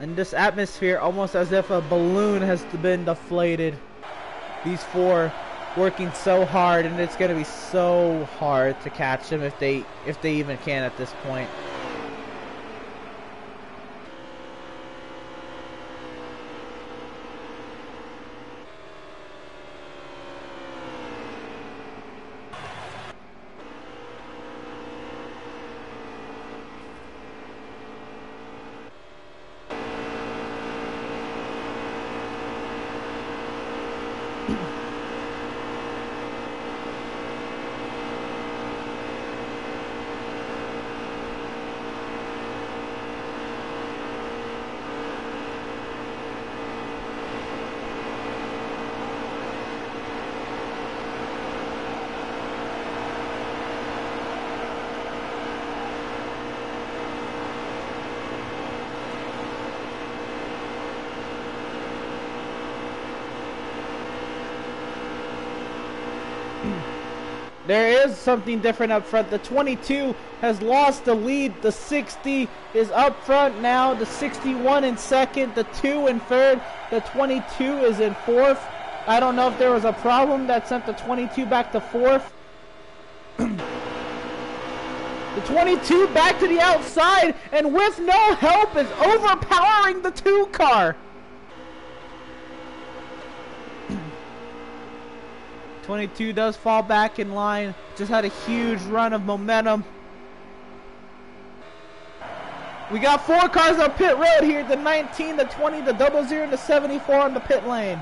In this atmosphere, almost as if a balloon has been deflated. These four working so hard, and it's going to be so hard to catch them if they even can at this point. There is something different up front. The 22 has lost the lead. The 60 is up front now. The 61 in second. The 2 in third. The 22 is in fourth. I don't know if there was a problem that sent the 22 back to fourth. The 22 back to the outside, and with no help is overpowering the 2 car. 22 does fall back in line. Just had a huge run of momentum. We got 4 cars on pit road here. The 19, the 20, the 00, and the 74 on the pit lane.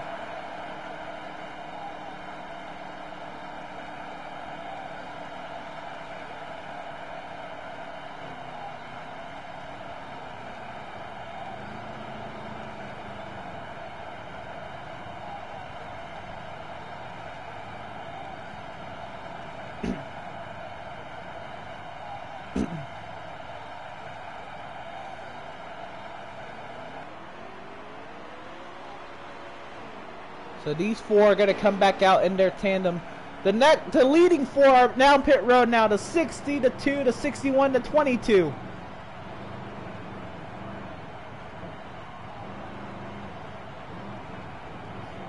So these 4 are going to come back out in their tandem. The leading 4 are now on pit road now. The 60, the 2, the 61, the 22.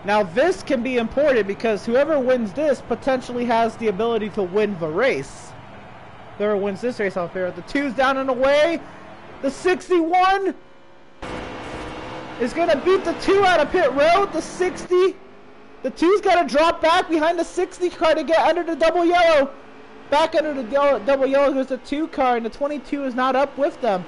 Now this can be important because whoever wins this potentially has the ability to win the race. Whoever wins this race out there. The 2's down and away. The 61 is going to beat the 2 out of pit road. The 60. The 2's got to drop back behind the 60 car to get under the double yellow. Back under the double yellow goes the 2 car, and the 22 is not up with them.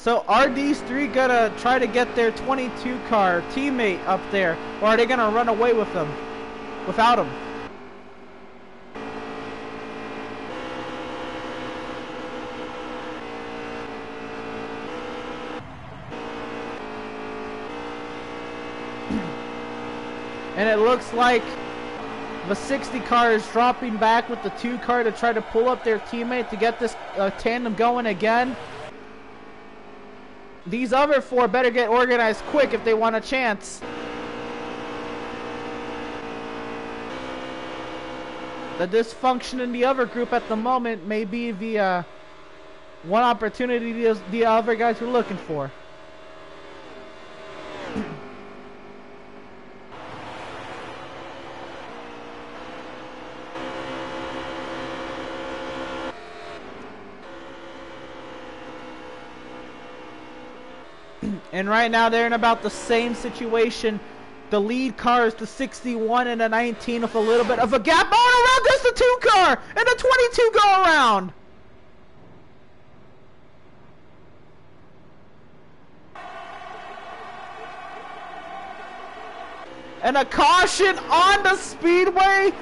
So are these three gonna try to get their 22 car teammate up there, or are they gonna run away with them, without him? And it looks like the 60 car is dropping back with the 2 car to try to pull up their teammate to get this tandem going again. These other 4 better get organized quick if they want a chance. The dysfunction in the other group at the moment may be the one opportunity the other guys were looking for. And right now they're in about the same situation. The lead car is the 61 and the 19 with a little bit of a gap. Oh, around goes the 2 car and the 22 go around. And a caution on the speedway.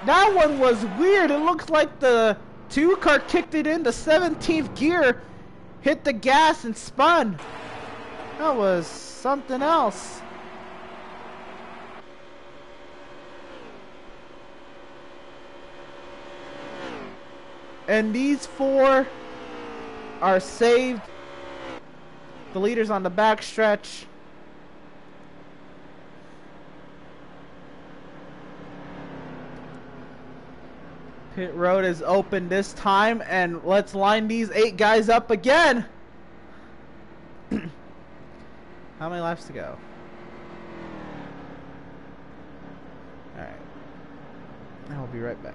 That one was weird. It looks like the 2 car kicked it in the 17th gear, hit the gas and spun. That was something else. And these 4 are saved. The leader's on the back stretch. Pit road is open this time, and let's line these 8 guys up again. How many laps to go? Alright. I'll be right back.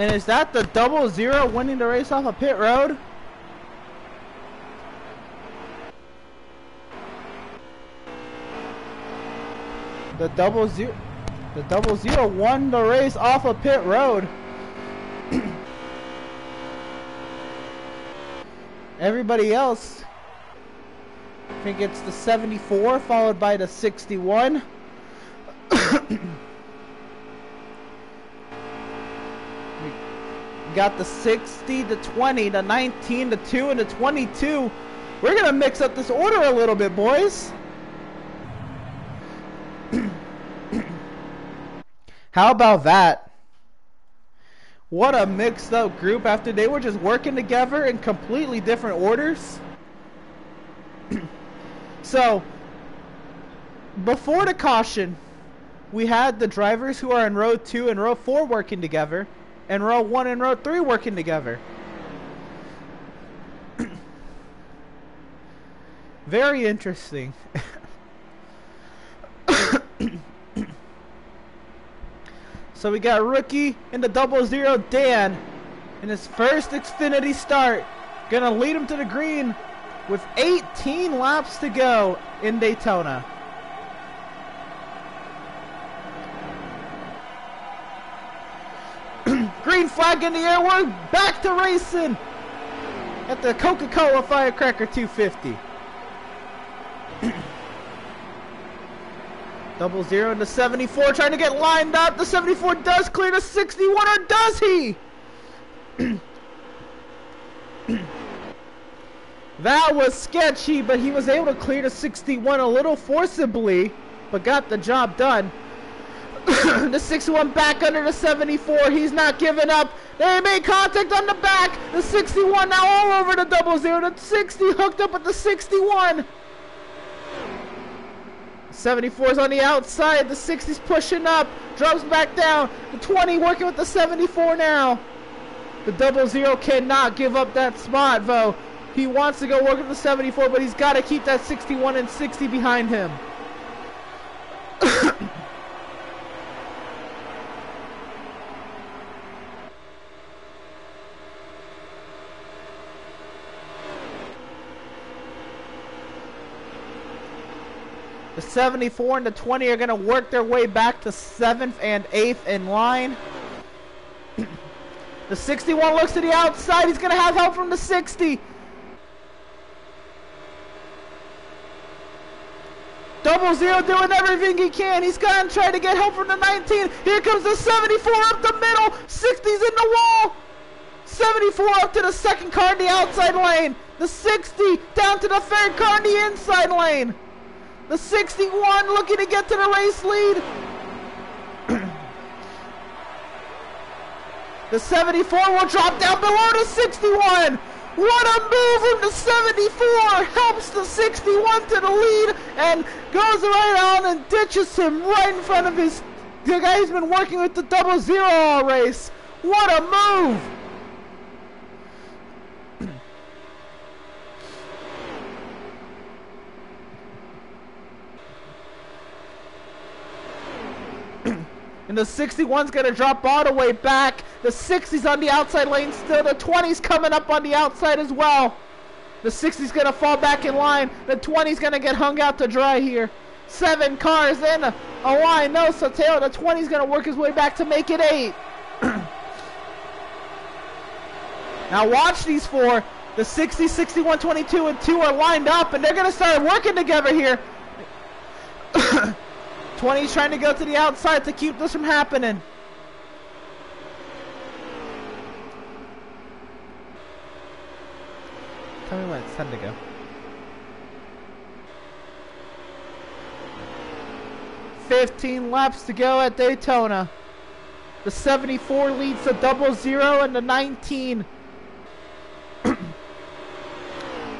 And is that the 00 winning the race off of pit road? The 00 won the race off of pit road. Everybody else, I think it's the 74 followed by the 61. Got the 60, the 20, the 19, the 2, and the 22. We're gonna mix up this order a little bit, boys. How about that? What a mixed up group after they were just working together in completely different orders. So, before the caution, we had the drivers who are in row 2 and row 4 working together, and row 1 and row 3 working together. Very interesting. So we got rookie in the 00 Dan in his first Xfinity start. Gonna lead him to the green with 18 laps to go in Daytona. flag in the air. We're back to racing at the Coca-Cola Firecracker 250. 00 into 74 trying to get lined up. The 74 does clear the 61, or does he? That was sketchy, but he was able to clear the 61 a little forcibly, but got the job done. The 61 back under the 74. He's not giving up. They made contact on the back. The 61 now all over the 00. The 60 hooked up with the 61. 74 is on the outside. The 60's pushing up. Drops back down. The 20 working with the 74 now. The 00 cannot give up that spot, though. He wants to go work with the 74, but he's got to keep that 61 and 60 behind him. The 74 and the 20 are going to work their way back to 7th and 8th in line. The 61 looks to the outside. He's going to have help from the 60. 00 doing everything he can. He's going to try to get help from the 19. Here comes the 74 up the middle. 60's in the wall. 74 up to the second car in the outside lane. The 60 down to the third car in the inside lane. The 61 looking to get to the race lead. The 74 will drop down below the 61. What a move from the 74. Helps the 61 to the lead and goes right on and ditches him right in front of the guy who's been working with the 00 all race. What a move. And the 61's going to drop all the way back. The 60's on the outside lane still. The 20's coming up on the outside as well. The 60's going to fall back in line. The 20's going to get hung out to dry here. 7 cars in a line. No Sotelo. The 20's going to work his way back to make it 8. Now watch these 4. The 60, 61, 22, and 2 are lined up, and they're going to start working together here. 20's trying to go to the outside to keep this from happening. Tell me when it's time to go. 15 laps to go at Daytona. The 74 leads the 00 and the 19. The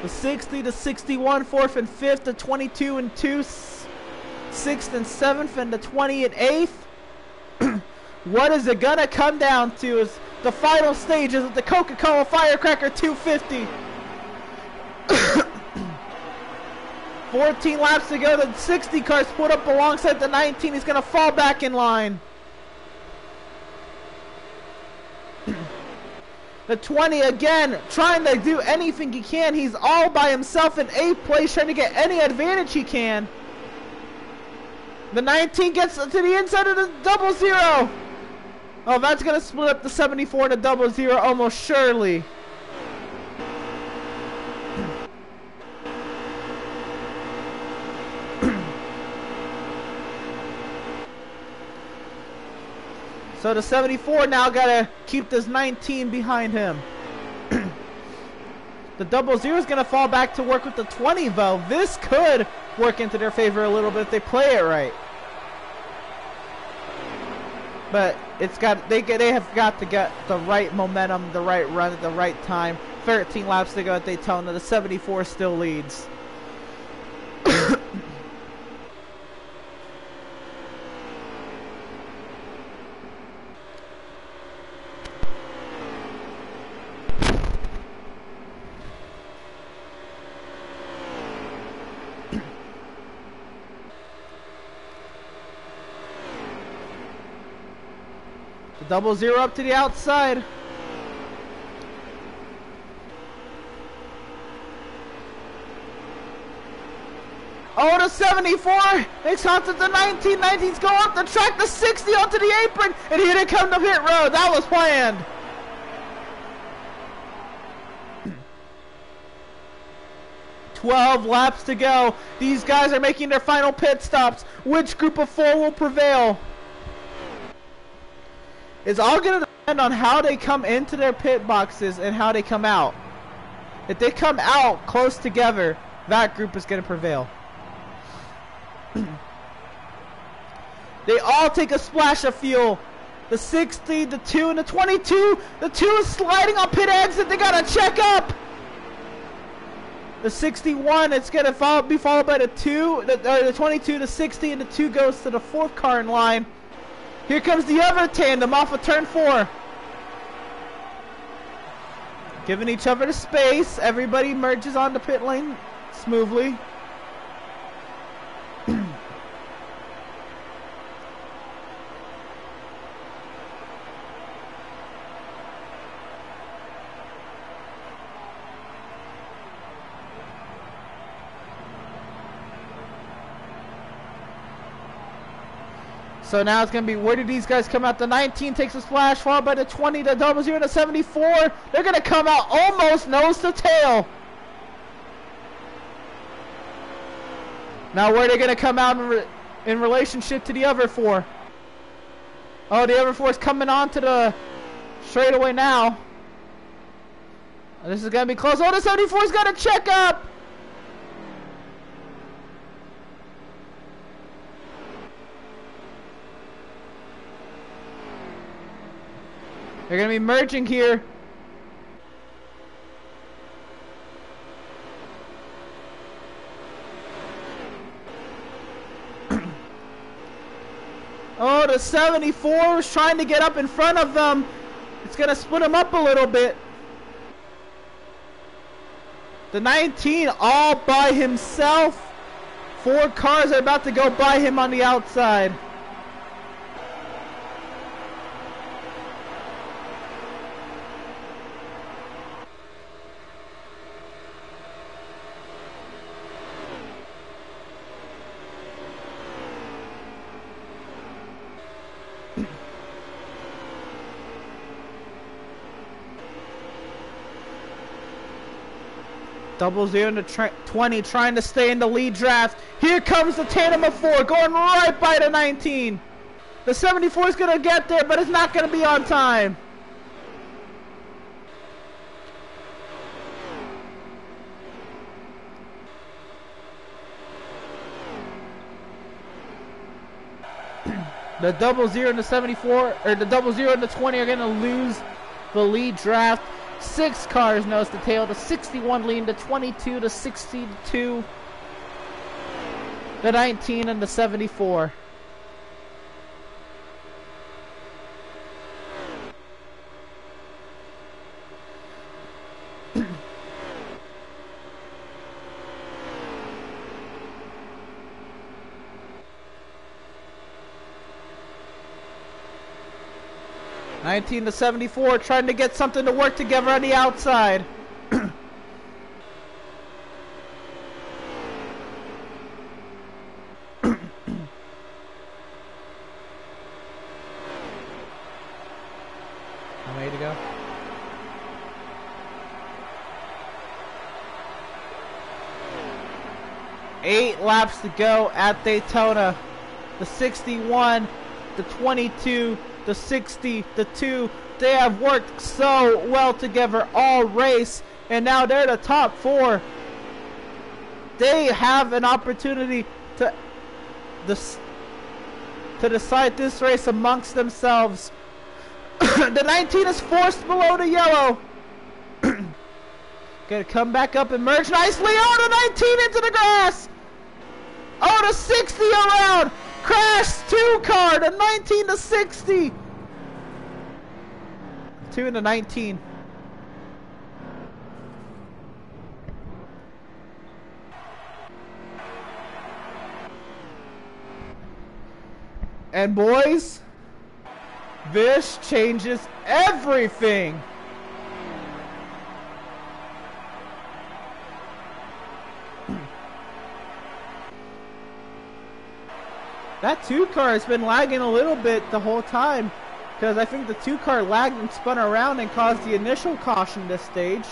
60 to 61, 4th and 5th, the 22 and 2. 6th and 7th, and the 20 and 8th. What is it gonna come down to is the final stages of the Coca-Cola Firecracker 250. 14 laps to go. The 60 car split up alongside the 19. He's gonna fall back in line. The 20 again trying to do anything he can. He's all by himself in 8th place, trying to get any advantage he can. The 19 gets to the inside of the 00. Oh, that's going to split up the 74 and the 00 almost surely. So the 74 now got to keep this 19 behind him. The 00 is going to fall back to work with the 20, though. This could work into their favor a little bit if they play it right. But they have got to get the right momentum, the right run at the right time. 13 laps to go at Daytona. The 74 still leads. The 00 up to the outside. Oh, the 74 makes onto the 19. 19's going up the track. The 60 onto the apron. And here they come to pit road. That was planned. 12 laps to go. These guys are making their final pit stops. Which group of 4 will prevail? It's all going to depend on how they come into their pit boxes and how they come out. If they come out close together, that group is going to prevail. They all take a splash of fuel. The 60, the 2, and the 22. The 2 is sliding on pit exit. They got to check up. The 61, it's going to be followed by the 2, the 22, the 60, and the 2 goes to the 4th car in line. Here comes the other tandem off of turn 4. Giving each other the space. Everybody merges on the pit lane smoothly. So now it's going to be, where did these guys come out? The 19 takes a splash, followed by the 20, the 00, and the 74. They're going to come out almost nose to tail. Now where are they going to come out in relationship to the other 4? Oh, the other 4 is coming on to the straightaway now. This is going to be close. Oh, the 74 is going to check up. They're going to be merging here. Oh, the 74 is trying to get up in front of them. It's going to split them up a little bit. The 19 all by himself. 4 cars are about to go by him on the outside. Double 0 to 20 trying to stay in the lead draft. Here comes the tandem of 4 going right by the 19. The 74 is going to get there, but it's not going to be on time. The 00 and the 74, or the 00 and the 20 are going to lose the lead draft. 6 cars nose to tail. The 61 leading the 22, the 62, the 19, and the 74. (19) to 74, trying to get something to work together on the outside. How many to go? Eight laps to go at Daytona. The 61, the 22, the 60, the 2, they have worked so well together all race, and now they're the top 4. They have an opportunity to decide this race amongst themselves. The 19 is forced below the yellow. Gonna come back up and merge nicely. Oh, the 19 into the grass. Oh, the 60 around. Crash 2 car, the 19 to 60. 2 and the 19. And boys, this changes everything. That 2 car has been lagging a little bit the whole time, because I think the 2 car lagged and spun around and caused the initial caution this stage.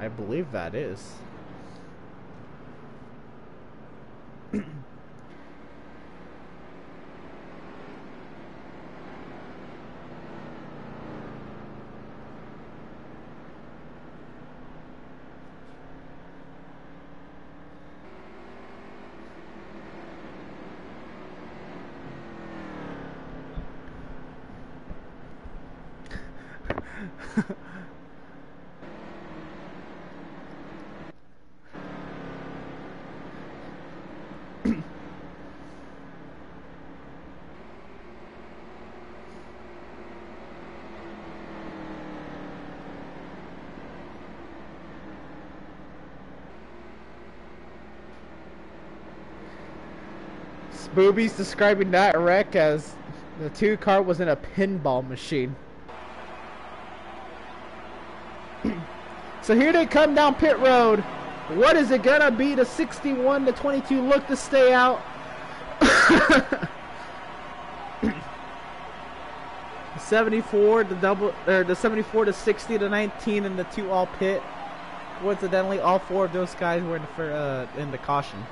I believe that is. Booby's describing that wreck as the 2 car was in a pinball machine. So here they come down pit road. What is it gonna be? The 61, the 22 look to stay out. The 74, the double, or the 74, the 60, the 19, and the 2 all pit. Coincidentally, all 4 of those guys were in the caution.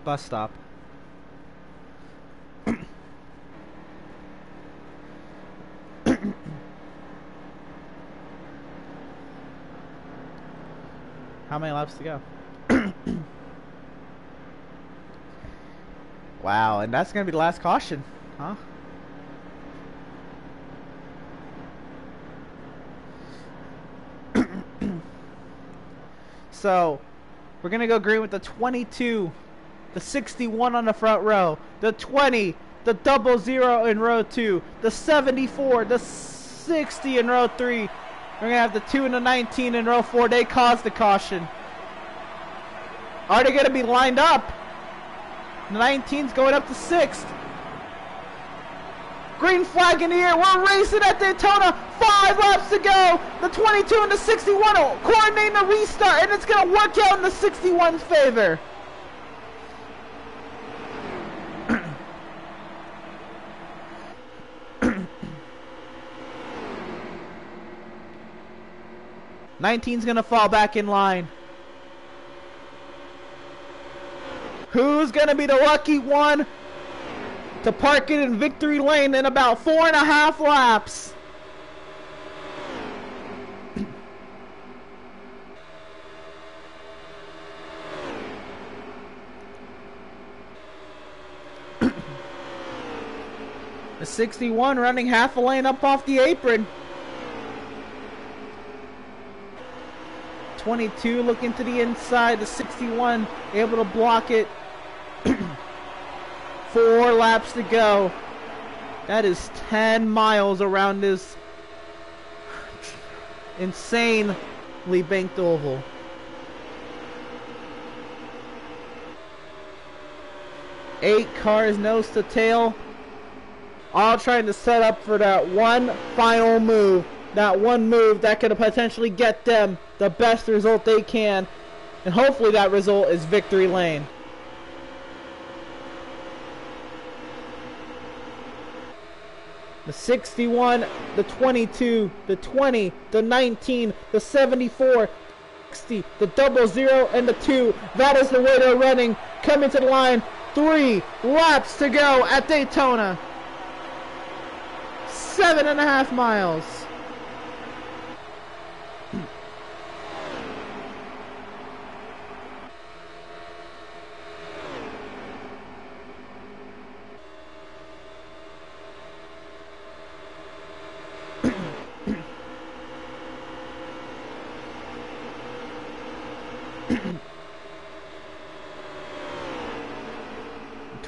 Bus stop. How many laps to go? Wow, and that's gonna be the last caution, huh? So, we're gonna go green with the 22, the 61 on the front row, the 20, the 00 in row 2, the 74, the 60 in row 3. We're gonna have the 2 and the 19 in row 4. They caused the caution. Are they gonna be lined up? The 19's going up to 6th. Green flag in the air. We're racing at Daytona. 5 laps to go. The 22 and the 61 will coordinate the restart, and it's going to work out in the 61's favor. Nineteen's going to fall back in line. Who's going to be the lucky one to park it in victory lane in about 4.5 laps? The 61 running half a lane up off the apron. 22 looking to the inside. The 61 able to block it. 4 laps to go. That is 10 miles around this insanely banked oval. Eight cars nose to tail, all trying to set up for that one final move. That one move that could potentially get them the best result they can. And hopefully that result is victory lane. The 61, the 22, the 20, the 19, the 74, 60, the 00, and the 2. That is the way they're running. Coming to the line. 3 laps to go at Daytona. 7.5 miles.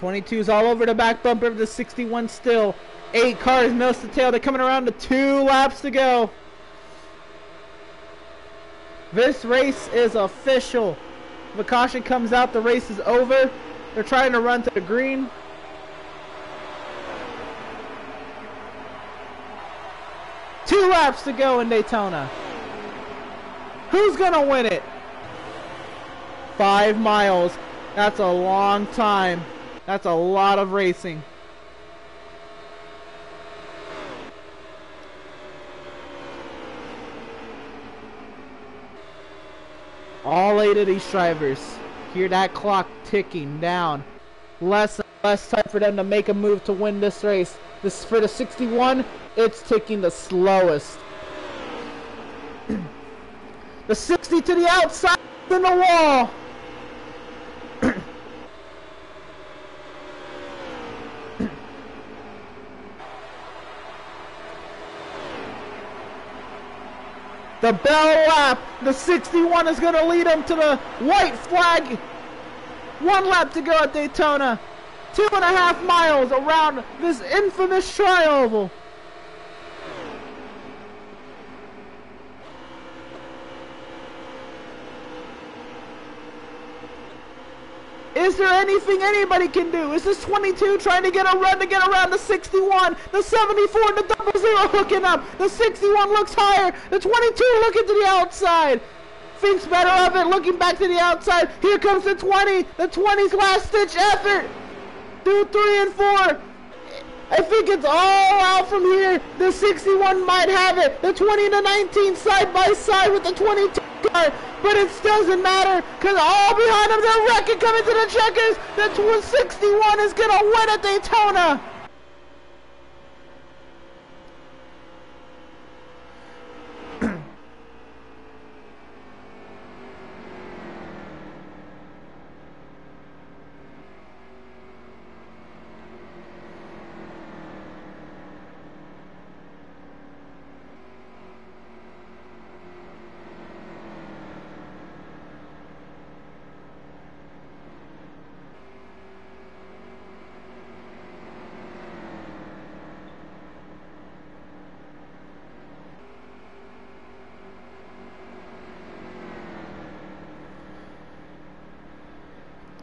22's all over the back bumper of the 61 still. 8 cars nose to tail. They're coming around to 2 laps to go. This race is official. If a caution comes out, the race is over. They're trying to run to the green. Two laps to go in Daytona. Who's gonna win it? 5 miles. That's a long time. That's a lot of racing. All 8 of these drivers hear that clock ticking down. Less and less time for them to make a move to win this race. This for the 61, it's ticking the slowest. The 60 to the outside in the wall. The bell lap, the 61 is going to lead him to the white flag. 1 lap to go at Daytona. 2.5 miles around this infamous tri-oval. Is there anything anybody can do? Is this 22 trying to get a run to get around the 61? The 74 and the 00 hooking up. The 61 looks higher. The 22 looking to the outside. Thinks better of it, looking back to the outside. Here comes the 20. The 20's last ditch effort. Do 3 and 4. I think it's all out from here. The 61 might have it. The 20 and the 19 side by side with the 22 car. But it doesn't matter, because all behind them, they're wrecking, coming to the checkers. The 61 is going to win at Daytona.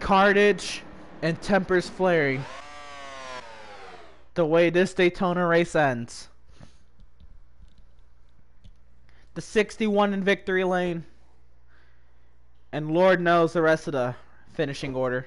Carnage and tempers flaring. The way this Daytona race ends. The 61 in victory lane. And Lord knows the rest of the finishing order.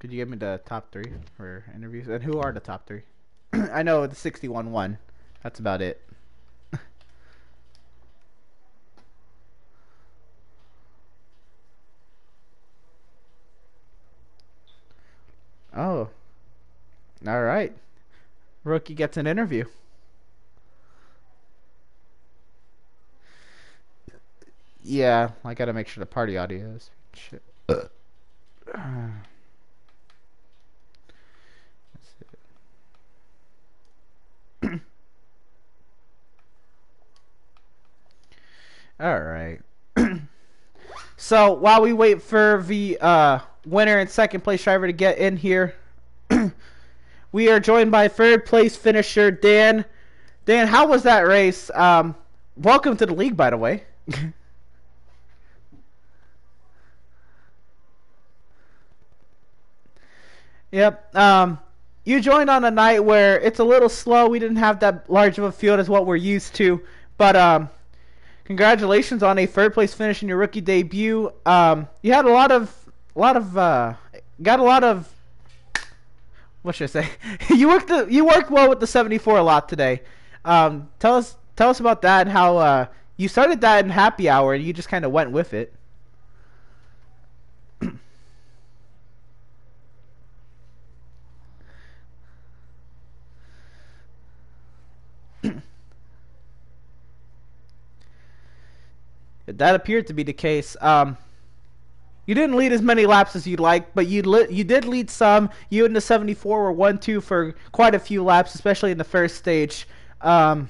Could you give me the top 3 for interviews? And who are the top 3? I know the 61 won. That's about it. Oh. Alright. Rookie gets an interview. Yeah, I gotta make sure the party audio is. Shit. Alright. So, while we wait for the winner and second place driver to get in here, we are joined by third place finisher, Dan. Dan, how was that race? Welcome to the league, by the way. Yep. You joined on a night where it's a little slow. We didn't have that large of a field as what we're used to. But congratulations on a third place finish in your rookie debut. You had got a lot of. What should I say? You worked well with the 74 a lot today. Tell us about that and how you started that in happy hour and you just kind of went with it. That appeared to be the case. You didn't lead as many laps as you'd like, but you did lead some. You and the 74 were 1-2 for quite a few laps, especially in the first stage. There's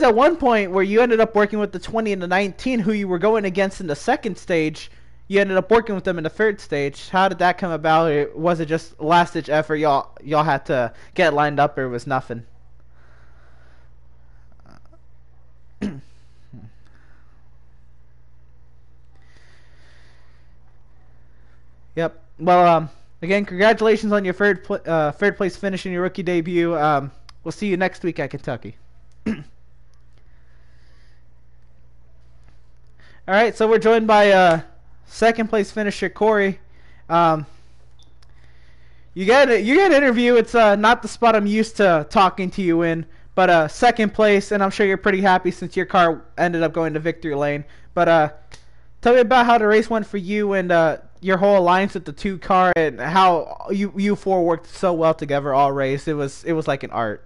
at one point where you ended up working with the 20 and the 19, who you were going against in the second stage. You ended up working with them in the third stage. How did that come about? Was it just last-ditch effort? Y'all had to get lined up, or it was nothing? Yep. Well, again, congratulations on your third place finish in your rookie debut. We'll see you next week at Kentucky. All right, so we're joined by second place finisher Corey. You get an interview. It's not the spot I'm used to talking to you in, but second place, and I'm sure you're pretty happy since your car ended up going to victory lane. But tell me about how the race went for you and your whole alliance with the 2 car, and how you four worked so well together all race. It was like an art.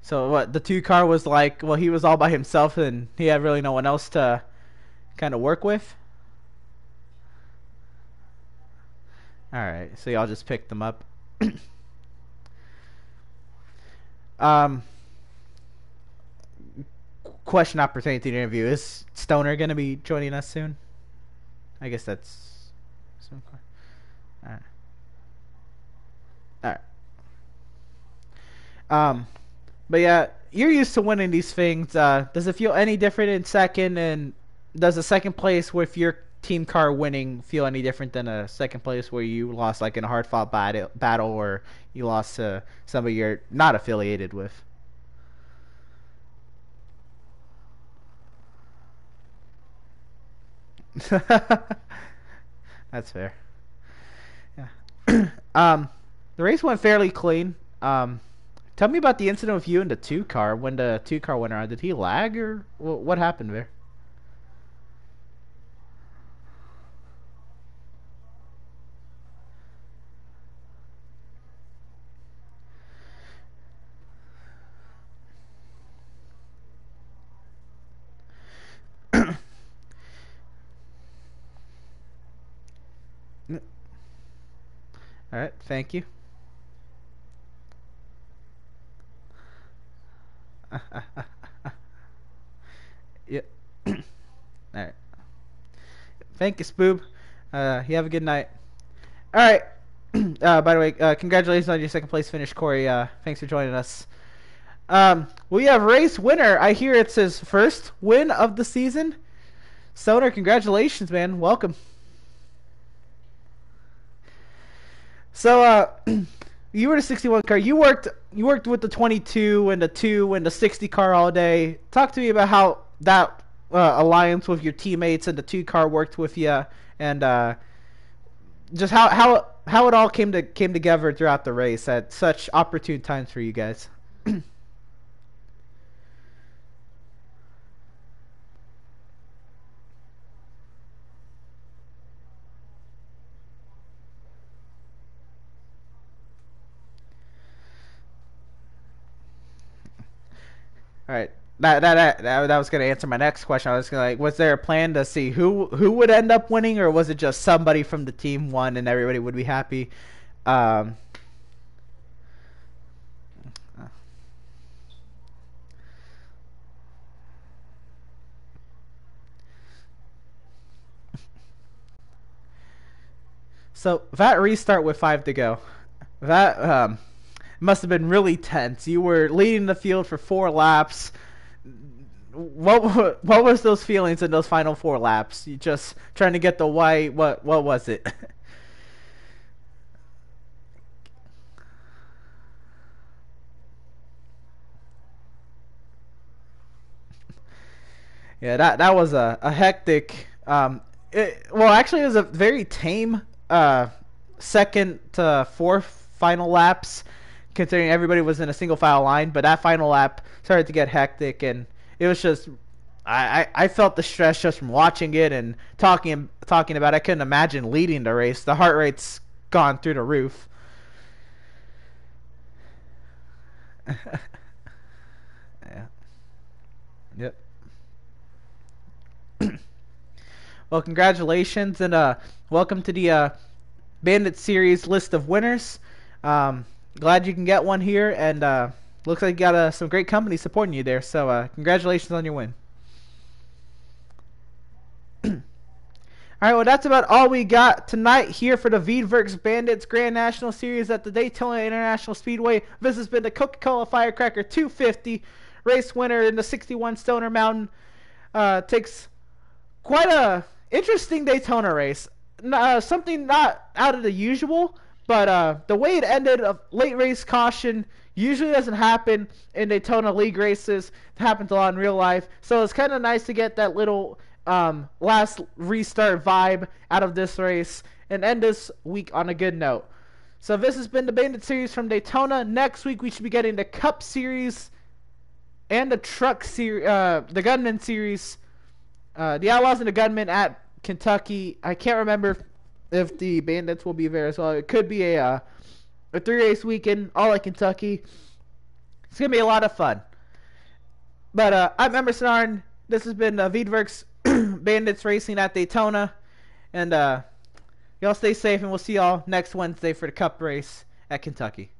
So what, the 2 car was like, well, he was all by himself and he had really no one else to kind of work with? Alright, so y'all just picked them up. Question not pertaining to the interview. Is Stoner going to be joining us soon? I guess that's... Alright. Alright. But yeah, you're used to winning these things. Does it feel any different in second? And does the second place with your team car winning feel any different than a second place where you lost like in a hard fought battle, or you lost to somebody you're not affiliated with? That's fair. Yeah. The race went fairly clean. Tell me about the incident with you and the 2 car when the 2 car went around. Did he lag, or what happened there? All right, thank you. Yeah. All right. Thank you, Spoob. You have a good night. All right. By the way, congratulations on your second place finish, Corey. Thanks for joining us. We have race winner. I hear it's his first win of the season. Stoner, congratulations, man. Welcome. So, you were the 61 car. You worked with the 22 and the 2 and the 60 car all day. Talk to me about how that alliance with your teammates and the 2 car worked with you, and just how it all came together throughout the race at such opportune times for you guys. All right. That was gonna answer my next question. I was gonna was there a plan to see who would end up winning, or was it just somebody from the team won and everybody would be happy? Um, so that restart with 5 to go, that must have been really tense. You were leading the field for 4 laps. What was those feelings in those final 4 laps? You just trying to get the white. What was it? Yeah, that was a hectic. Well, actually, it was a very tame second to fourth final laps. considering everybody was in a single file line. But that final lap started to get hectic, and it was just I felt the stress just from watching it and talking about it. I couldn't imagine leading the race. The heart rate's gone through the roof. Yeah. Yep. Well, congratulations, and welcome to the Bandit Series list of winners. Glad you can get one here, and looks like you got some great company supporting you there. So congratulations on your win. All right, well, that's about all we got tonight here for the Veedverks Bandits Grand National Series at the Daytona International Speedway. This has been the Coca-Cola Firecracker 250 race winner in the 61 Stoner Mountain. Takes quite a interesting Daytona race. Something not out of the usual, but the way it ended, a late race caution, usually doesn't happen in Daytona League races. It happens a lot in real life. So it's kind of nice to get that little last restart vibe out of this race and end this week on a good note. So this has been the Bandit Series from Daytona. Next week we should be getting the Cup Series and the Truck Series, the Gunman Series, the Outlaws and the Gunmen at Kentucky. I can't remember if the Bandits will be there as well. It could be a 3-race weekend all at Kentucky. It's gonna be a lot of fun. But I'm Emerson Arn. This has been Veedverks Bandits Racing at Daytona. And y'all stay safe, and we'll see y'all next Wednesday for the Cup race at Kentucky.